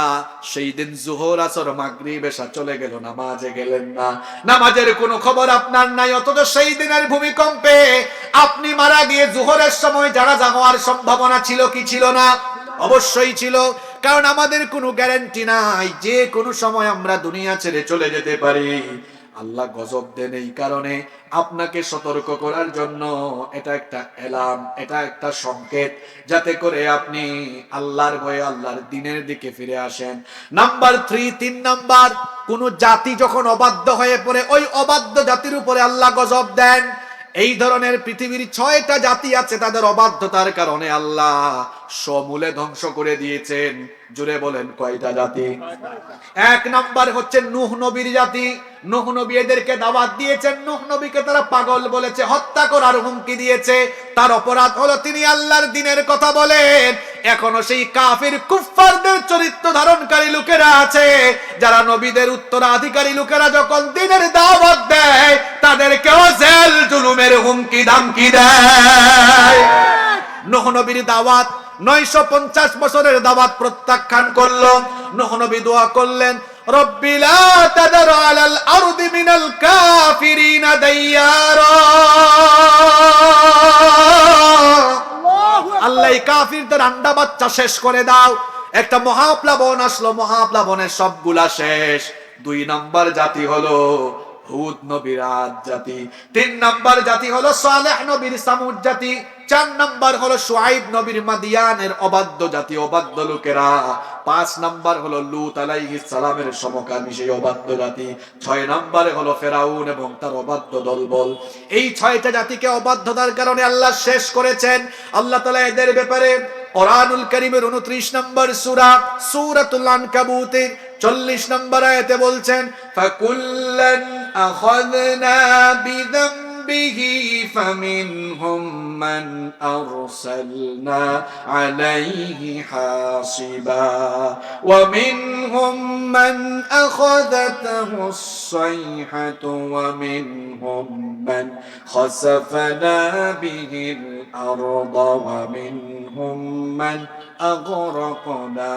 সেই দিন জোহর আসর মাগরিব এশা চলে গেল, নামাজে গেলেন না, নামাজের কোনো খবর আপনার নাই। অথচ সেই দিনের ভূমিকম্পে আপনি মারা গিয়ে জোহরের সময় জানাজা হওয়ার সম্ভাবনা ছিল কি ছিল না? অবশ্যই ছিল। কারণ আমাদের কোনো গ্যারান্টি নাই, যে কোনো সময় আমরা দুনিয়া ছেড়ে চলে যেতে পারি। আল্লাহ গজব দেন এই কারণে, আপনাকে সতর্ক করার জন্য। এটা একটা এলার্ম, এটা একটা সংকেত, যাতে করে আপনি আল্লাহর ভয়ে আল্লাহর দ্বীনের দিকে ফিরে আসেন। নাম্বার 3, 3 নাম্বার, কোন জাতি যখন অবাধ্য হয়ে পড়ে, ওই অবাধ্য জাতির উপরে আল্লাহ গজব দেন। এই ধরনের পৃথিবীর 6টা জাতি আছে, তাদের অবাধ্যতার কারণে আল্লাহ সমূলে ধ্বংস করে দিয়েছেন। জুড়ে বলেন কয়টা জাতি? 1 নাম্বার হচ্ছে নূহ নবীর জাতি। নূহ নবী এদেরকে দাওয়াত দিয়েছেন, নূহ নবীকে তারা পাগল বলেছে, হত্যা করার হুমকি দিয়েছে। তার অপরাধ হলো তিনি আল্লাহর দ্বীনের কথা বলেন। এখনো সেই কাফির কুফফারদের চরিত্র ধারণকারী লোকেরা আছে, যারা নবীদের উত্তরাধিকারী লোকেরা যখন দ্বীনের দাওয়াত দেয়, তাদেরকেও জেল জুলুমের হুমকি ধামকি দেয়। নূহ নবীর দাওয়াত 950 বছরের দাওয়াত প্রত্যাখ্যান করলো। নূহ নবী দোয়া করলেন, রব্বি লা তাদার আলাল আরদি মিনাল কাফিরিনা দাইয়ারা। আল্লাহ এই কাফিরদের আন্ডা বাচ্চা শেষ করে দাও। একটা মহাপ্লাবন আসলো, মহাপ্লাবনের সবগুলা শেষ। 2 নাম্বার জাতি হলো হুদ নবীর আদ জাতি, 3 নাম্বার জাতি হলো সালেহ নবীর সামুদ জাতি, 4 নাম্বার হলো শুআইব নবীর মাদিয়ানের অবাধ্য জাতি, অবাধ্য লোকেরা, 5 নাম্বার হলো লূত আলাইহিস সালামের সমকামী সেই অবাধ্য জাতি, 6 নাম্বারে হলো ফেরাউন এবং তার অবাধ্য দলবল। এই 6টা জাতিকে অবাধ্যতার কারণে আল্লাহ শেষ করেছেন। আল্লাহ তাআলা এদের ব্যাপারে কোরআনুল কারীমের 29 নম্বর সূরা সূরাতুল আনকাবুতের 40 নম্বর আয়াতে বলছেন, ফাকুল্লান আখাযনা বিযামবিহি ফামিনহুম মান আরসালনা আলাইহি হাসিবা ওয়া মিনহুম মান আখাযাতহুস সাইহাতু ওয়া মিনহুম মান খাসাফনা বিহিল আরদা ওয়া মিনহুম মান أغرقنا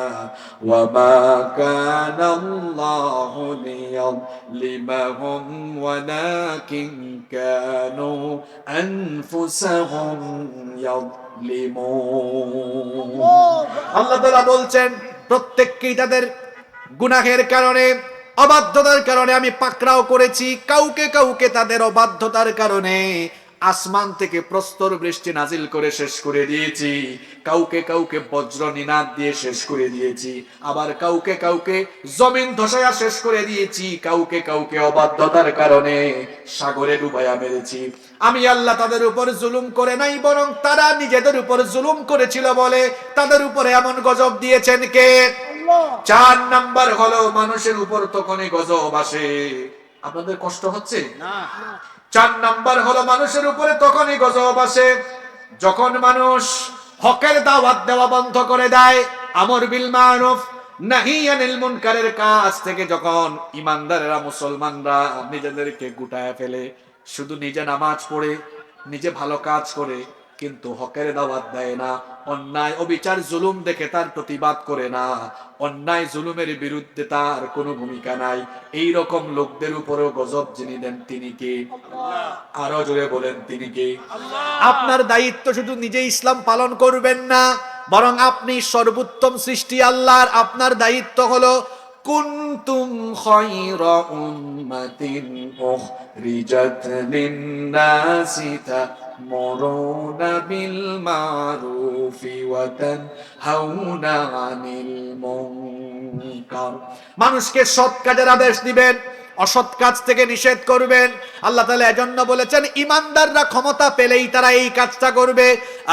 وما كان الله ليظلمهم ولكن كانوا أنفسهم يظلمون আল্লাহ তাআলা বলছেন প্রত্যেককেই তাদের গুনাহের কারণে, অবাধ্যতার কারণে আমি পাকড়াও করেছি। কাউকে কাউকে তাদের অবাধ্যতার কারণে আসমান থেকে প্রস্তর বৃষ্টি নাজিল করে শেষ করে দিয়েছি, কাউকে কাউকে বজ্র নিনাদ দিয়ে শেষ করে দিয়েছি, আবার কাউকে কাউকে জমিন ধসায়া শেষ করে দিয়েছি, কাউকে কাউকে অবাধ্যতার কারণে সাগরে ডুবাইয়া মেরেছি। আমি আল্লাহ তাদের উপর জুলুম করে নাই, বরং তারা নিজেদের উপর জুলুম করেছিল বলে তাদের উপরে এমন গজব দিয়েছেন কে? 4 নাম্বার হলো মানুষের উপর তখনই গজব আসে। আপনাদের কষ্ট হচ্ছে না? 4 নাম্বার হলো মানুষের উপরে তখনই গজব আসে যখন মানুষ হকের দাওয়াত দেওয়া বন্ধ করে দেয়, আমর বিল মারুফ নাহি আনিল মুনকারের কাজ থেকে যখন ইমানদারেরা, মুসলমানরা নিজেদেরকে গুটায় ফেলে, শুধু নিজে নামাজ পড়ে, নিজে ভালো কাজ করে, কিন্তু হকের দাওয়াত দেয় না, অন্যায় অবিচার জুলুম দেখে তার প্রতিবাদ করে না, অন্যায় জুলুমের বিরুদ্ধে তার কোনো ভূমিকা নাই, এই রকম লোকদের উপরেও গজব যিনি দেন তিনি কে? আরো জোরে বলেন তিনি কে? আপনার দায়িত্ব শুধু নিজে ইসলাম পালন করবেন না, বরং আপনি সর্বোত্তম সৃষ্টি আল্লাহর। আপনার দায়িত্ব হলো কুনতুম খায়রা উম্মাতিন উখরিজাত লিন-নাসি তা'মুরুনা বিল মারুফি ওয়া তানহাউনা আনিল মুনকার। মানুষকে সৎ কাজের আদেশ দিবেন, অসৎ কাজ থেকে নিষেধ করবেন। আল্লাহ তাআলা এজন্য বলেছেন ইমানদাররা ক্ষমতা পেলেই তারা এই কাজটা করবে।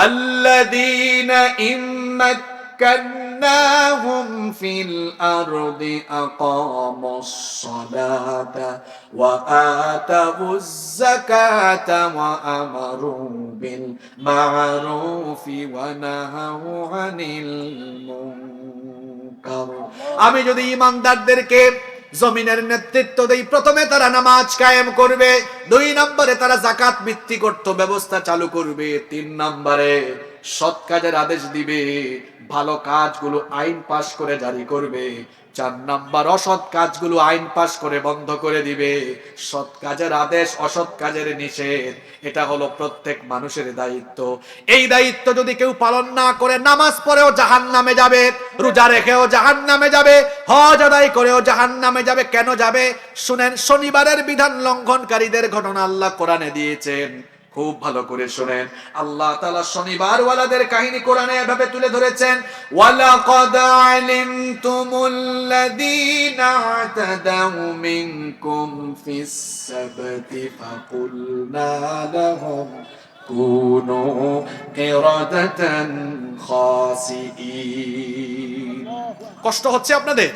আল্লাযীনা ইম্মাক্কান্নাহুম ফিল আরদি আকামুস সালাতা ওয়া আতাউয যাকাতা ওয়া আমারু বিল মারুফি ওয়া নাহাউ আনিল মুনকার। আমি যদি ইমানদারদেরকে জমিনের নেতৃত্ব দেই, প্রথমে তারা নামাজ কায়েম করবে, 2 নম্বরে তারা যাকাত ভিত্তিক অর্থ ব্যবস্থা চালু করবে, 3 নম্বরে সৎ কাজের আদেশ দিবে, ভালো কাজগুলো আইন পাশ করে জারি করবে, 4 নাম্বার অসৎ কাজগুলো আইন পাশ করে বন্ধ করে দিবে। সৎ কাজের আদেশ, অসৎ কাজের নিষেধ, এটা হলো প্রত্যেক মানুষের দায়িত্ব। এই দায়িত্ব যদি কেউ পালন না করে, নামাজ পড়েও জাহান্নামে যাবে, রোজা রেখেও জাহান্নামে যাবে, হজ আদায় করেও জাহান্নামে যাবে। কেন যাবে? শুনেন, শনিবারের বিধান লঙ্ঘনকারীদের ঘটনা আল্লাহ কোরআনে দিয়েছেন, খুব ভালো করে শুনেন। আল্লাহ তাআলা শনিবার ওয়ালাদের কাহিনী কোরআনে এভাবে তুলে ধরেছেন, ওয়ালাকাদ আলিমতুমুল্লাযীনা আতাদাউ মিনকুম ফিস সাবতি ফাকুলনা লাহুম কুনু কিরাদাতান খাসিঈন। কষ্ট হচ্ছে আপনাদের?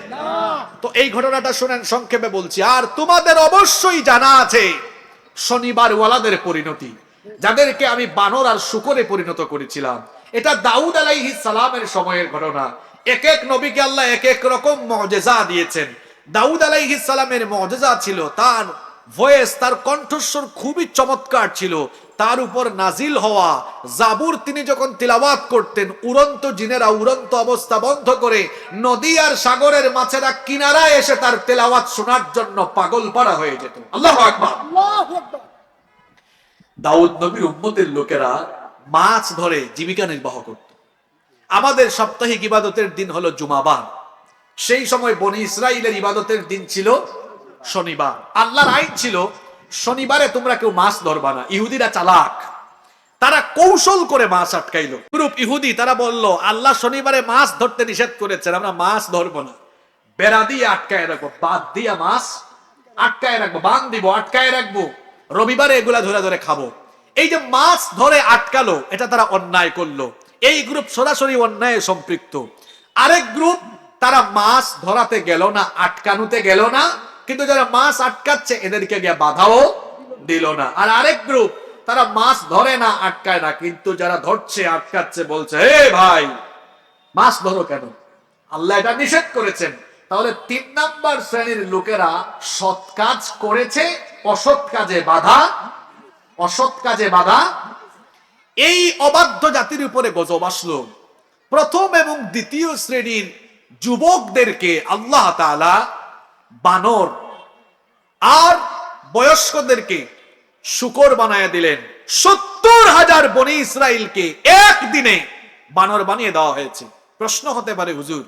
তো এই ঘটনাটা শুনেন, সংক্ষেপে বলছি। আর তোমাদের অবশ্যই জানা আছে শনিবার ওয়ালাদের পরিণতি, যাদেরকে আমি বানর আর শূকরে পরিণত করেছিলাম। এটা দাউদ আলাইহিস সালামের সময়ের ঘটনা। এক এক নবীকে আল্লাহ এক এক রকম মুজিজা দিয়েছেন। দাউদ আলাইহিস সালামের মুজিজা ছিল তার ভয়েস, তার কণ্ঠস্বর খুবই চমৎকার ছিল। তার উপর নাজিল হওয়া জাবুর তিনি যখন তিলাওয়াত করতেন, উড়ন্ত জিনেরা উড়ন্ত অবস্থা বন্ধ করে নদী আর সাগরের মাছেরা কিনারায় এসে তার তেলাওয়াত শোনার জন্য পাগল পাড়া হয়ে যেত। আল্লাহু আকবার। দাউদ নবীর উম্মতের লোকেরা মাছ ধরে জীবিকা নির্বাহ করত। আমাদের সাপ্তাহিক ইবাদতের দিন হলো জুমাবার, সেই সময় বনি ইসরাইলের ইবাদতের দিন ছিল শনিবার। আল্লাহর আইন ছিল শনিবারে তোমরা কেউ মাছ ধরবা না। ইহুদিরা চালাক, তারা কৌশল করে মাছ আটকাইলো। গ্রুপ ইহুদি তারা বলল আল্লাহ শনিবারে মাছ ধরতে নিষেধ করেছেন, আমরা মাছ ধরবো না, বেড়া দিয়ে আটকায় রাখবো, বাদ দিয়া মাছ আটকায় রাখবো, বান দিব, আটকায় রাখবো, রবিবারে এগুলা ধরে ধরে খাবো। এই যে মাছ ধরে আটকালো, এটা তারা অন্যায় করলো। এই গ্রুপ সরাসরি অন্যায়ে সম্পৃক্ত। আরেক গ্রুপ তারা মাছ ধরাতে গেল না, আটকানোতে গেল না, কিন্তু যারা মাছ আটকাচ্ছে এদেরকে গিয়ে বাধাও দিল না। আর আরেক গ্রুপ তারা মাছ ধরে না, আটকায় না, কিন্তু যারা ধরছে আটকাচ্ছে বলছে হে ভাই মাছ ধরো কেন, আল্লাহ এটা নিষেধ করেছেন। তাহলে 3 নাম্বার শ্রেণীর লোকেরা সৎ কাজ করেছে, অসৎ কাজে বাধা, অসৎ কাজে বাধা। এই অবাধ্য জাতির উপরে গজব আসলো। প্রথম এবং দ্বিতীয় শ্রেণীর যুবকদেরকে আল্লাহ তাআলা বানর আর বয়স্কদেরকে শূকর বানায় দিলেন। 70,000 বনি ইসরাইলকে একদিনে বানর বানিয়ে দেওয়া হয়েছে। প্রশ্ন হতে পারে হুজুর,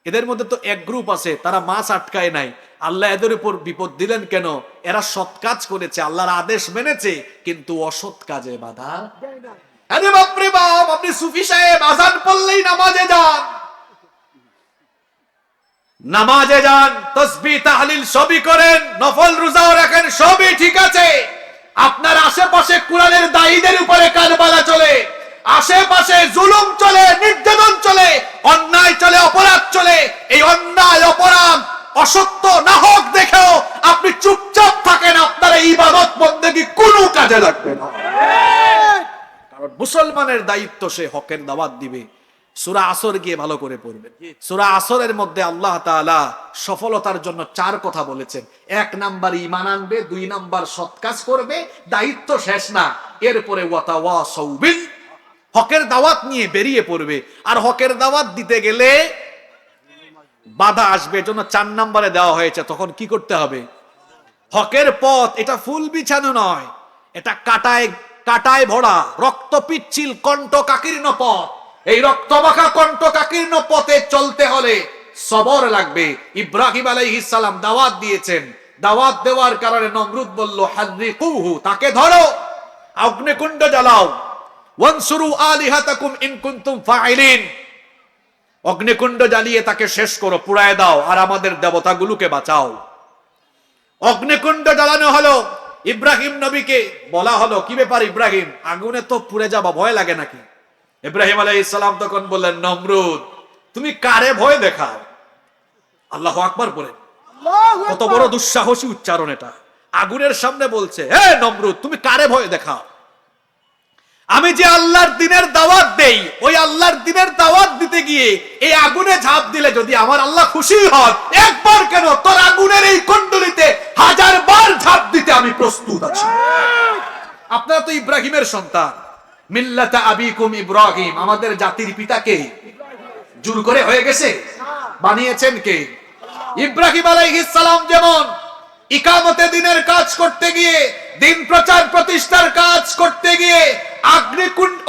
এদের মধ্যে তো এক গ্রুপ আছে তারা মাছ আটকায় নাই, আল্লাহ এদের উপর বিপদ দিলেন কেন? এরা সৎ কাজ করেছে, আল্লাহর আদেশ মেনেছে, কিন্তু অসৎ কাজে বাধা। আরে বাপরে বাপ, আপনি সুফি সাহেব আজান পড়লেই নামাজে যান, নামাজে যান, তাসবিহ তাহলিল সবই করেন, নফল রোজাও রাখেন, সবই ঠিক আছে। আপনার আশেপাশে কুরআনের দায়ীদের উপরে কারবালা চলে, আশেপাশে জুলুম চলে, নির্যাতন চলে, অন্যায় চলে, অপরাধ চলে। এই অন্যায় অপরাধ অসত্য না হোক দেখেও আপনি চুপচাপ থাকেন, আপনার এই ইবাদত বন্দেগী কোনো কাজে লাগবে না। কারণ মুসলমানের দায়িত্ব সে হকের দাওয়াত দিবে। সূরা আসর গিয়ে ভালো করে পড়বেন। সূরা আসরের মধ্যে আল্লাহ তাআলা সফলতার জন্য 4 কথা বলেছেন। 1 নাম্বার ঈমান আনবে, 2 নাম্বার সৎ কাজ করবে, দায়িত্ব শেষ না, এরপরে ওয়াতাওয়াসাউ বিল, হকের দাওয়াত নিয়ে বেরিয়ে পড়বে। আর হকের দাওয়াত দিতে গেলে বাধা আসবে, এজন্য 4 নম্বরে দেওয়া হয়েছে। তখন কি করতে হবে? হকের পথ এটা ফুল বিছানো নয়, এটা কাটায় কাটায় ভরা, রক্ত পিচ্ছিল কণ্টকাকীর্ণ পথ। এই রক্তমাখা কণ্টকাকীর্ণ পথে চলতে হলে সবর লাগবে। ইব্রাহিম আলাইহিস সালাম দাওয়াত দিয়েছেন, দাওয়াত দেওয়ার কারণে নমরুদ বলল হাররিকুহু, তাকে ধরো, অগ্নিকুণ্ড জ্বালাও, ওয়ানসুরু আলিহাতাকুম ইন কুনতুম ফাইলিন, অগ্নিকুণ্ড জ্বালিয়ে তাকে শেষ করো, পুড়ায় দাও, আর আমাদের দেবতাগুলোকে বাঁচাও। অগ্নিকুণ্ড জ্বালানো হলো। ইব্রাহিম নবীকে বলা হলো কি ব্যাপার ইব্রাহিম, আগুনে তো পুড়ে যাবা, ভয় লাগে নাকি? ইব্রাহিম আলাইহিস সালাম তখন বললেন নমরুদ তুমি কারে ভয় দেখাও? আল্লাহু আকবার বলেন। কত বড় দুঃসাহসী উচ্চারণ এটা, আগুনের সামনে বলছে হে নমরুদ তুমি কারে ভয় দেখাও? আমি যে আল্লাহর দ্বীনের দাওয়াত দেই, ওই আল্লাহর দ্বীনের দাওয়াত দিতে গিয়ে এই আগুনে ঝাঁপ দিলে যদি আমার আল্লাহ খুশি হন, একবার কেন তোর আগুনের এই কুণ্ডলিতে 1000 বার ঝাঁপ দিতে আমি প্রস্তুত আছি। আপনারা তো ইব্রাহিমের সন্তান, মিল্লাতা আবিকুম ইব্রাহিম, আমাদের জাতির পিতাকে জোর করে হয়ে গেছে, বানিয়েছেন কে? ইব্রাহিম আলাইহিস সালাম যেমন ইকামতে দ্বীনের কাজ করতে গিয়ে, দিন প্রচার প্রতিষ্ঠার কাজ করতে গিয়ে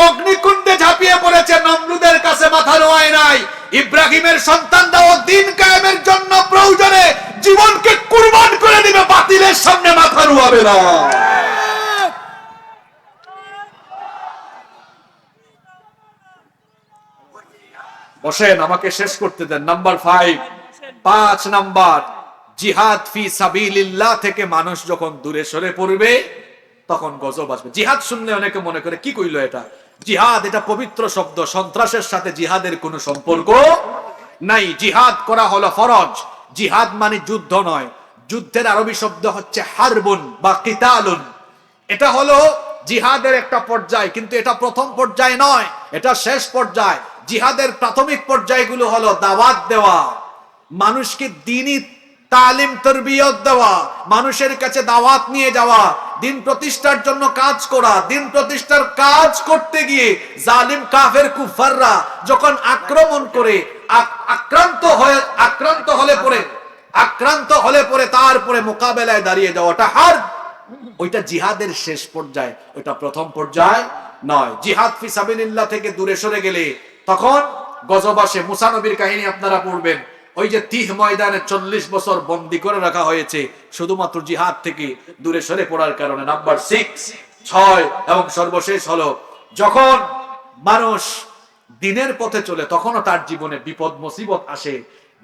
অগ্নিকুণ্ডে ঝাঁপিয়ে পড়েছে, নমরুদের কাছে মাথা নোয়ায় নাই। ইব্রাহিমের সন্তানরাও দ্বীন কায়েমের জন্য প্রয়োজনে জীবনকে কুরবান করে দিবে, বাতিলের সামনে মাথা নোয়াবে না। বসেন, আমাকে শেষ করতে দেন। নাম্বার 5 নাম্বার, জিহাদ ফি সাবিলিল্লাহ থেকে মানুষ যখন দূরে সরে পড়বে তখন গজব আসবে। জিহাদ শুনলে অনেকে মনে করে কি কইলো এটা, জিহাদ এটা পবিত্র শব্দ, সন্ত্রাসের সাথে জিহাদের কোনো সম্পর্ক নাই। জিহাদ করা হলো ফরজ। জিহাদ মানে যুদ্ধ নয়, যুদ্ধের আরবি শব্দ হচ্ছে হারবুন বা কিতালুন। এটা হলো জিহাদের একটা পর্যায়, কিন্তু এটা প্রথম পর্যায় নয়, এটা শেষ পর্যায়। জিহাদের প্রাথমিক পর্যায়গুলো হলো দাওয়াত দেওয়া, মানুষকে দ্বীনি তালিম তরবিয়ত দেওয়া, মানুষের কাছে দাওয়াত নিয়ে যাওয়া, দিন প্রতিষ্ঠার জন্য কাজ করা। দিন প্রতিষ্ঠার কাজ করতে গিয়ে জালিম কাফের কুফাররা যখন আক্রমণ করে আক্রান্ত হলে পরে তারপরে মোকাবেলায় দাঁড়িয়ে যাওয়াটা হার, ওইটা জিহাদের শেষ পর্যায়, ওইটা প্রথম পর্যায় নয়। জিহাদ ফি সাবিলিল্লাহ থেকে দূরে সরে গেলে তখন গজব আসে। মুসা নবীর কাহিনী আপনারা পড়বেন, ওই যে তিহ ময়দানে 40 বছর বন্দী করে রাখা হয়েছে শুধুমাত্র জিহাদ থেকে দূরে সরে পড়ার কারণে। নাম্বার 6 এবং সর্বশেষ হলো যখন মানুষ দিনের পথে চলে তখনও তার জীবনে বিপদ মুসিবত আসে।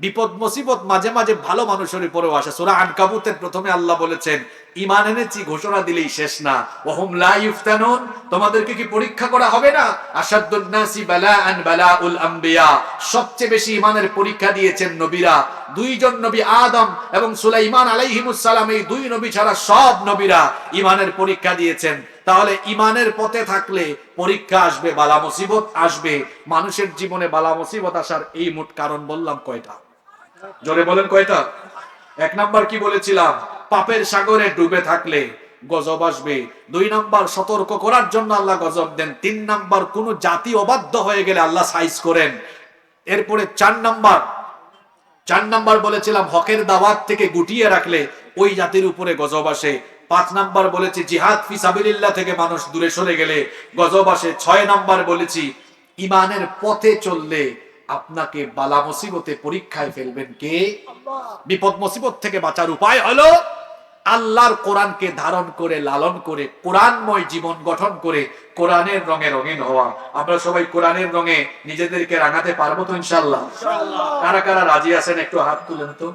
বিপদ মুসিবত মাঝে মাঝে ভালো মানুষের উপরেও আসে। সূরা আনকাবুতের প্রথমে আল্লাহ বলেছেন ঈমান এনেছি ঘোষণা দিলেই শেষ না, ওয়াহুম লা ইফতানুন, তোমাদেরকে কি পরীক্ষা করা হবে না? আশাদ্দুন নাসি বালাআন বালাউল আম্বিয়া, সবচেয়ে বেশি ঈমানের পরীক্ষা দিয়েছেন নবীরা। দুইজন নবী আদম এবং সুলাইমান আলাইহিমুস সালাম, এই দুই নবী ছাড়া সব নবীরা ঈমানের পরীক্ষা দিয়েছেন। তাহলে ঈমানের পথে থাকলে পরীক্ষা আসবে, বালা মুসিবত আসবে। মানুষের জীবনে বালা মুসিবত আসার এই মোট কারণ বললাম কয়টা? জোরে বলেন কয়টা? 1 নাম্বার কি বলেছিলাম? পাপের সাগরে ডুবে থাকলে গজব আসবে। 2 নাম্বার সতর্ক করার জন্য আল্লাহ গজব দেন। 3 নাম্বার কোন জাতি অবাধ্য হয়ে গেলে আল্লাহ সাইজ করেন। এরপরে 4 নাম্বার বলেছিলাম হকের দাওয়াত থেকে গুটিয়ে রাখলে ওই জাতির উপরে গজব আসে। 5 নাম্বার বলেছি জিহাদ ফি সাবিলিল্লাহ থেকে মানুষ দূরে সরে গেলে গজব আসে। 6 নাম্বার বলেছি ঈমানের পথে চললে আপনাকে বালা মুসিবতে পরীক্ষায় ফেলবেন কে? আল্লাহ। বিপদ মুসিবত থেকে বাঁচার উপায় হলো আল্লাহর কোরআনকে ধারণ করে লালন করে কোরআনময় জীবন গঠন করে কোরআনের রঙে রঙিন হওয়া। আমরা সবাই কোরআনের রঙে নিজেদেরকে রাঙাতে পারবো তো ইনশাআল্লাহ? কারা কারা রাজি আছেন একটু হাত তুলেন তো।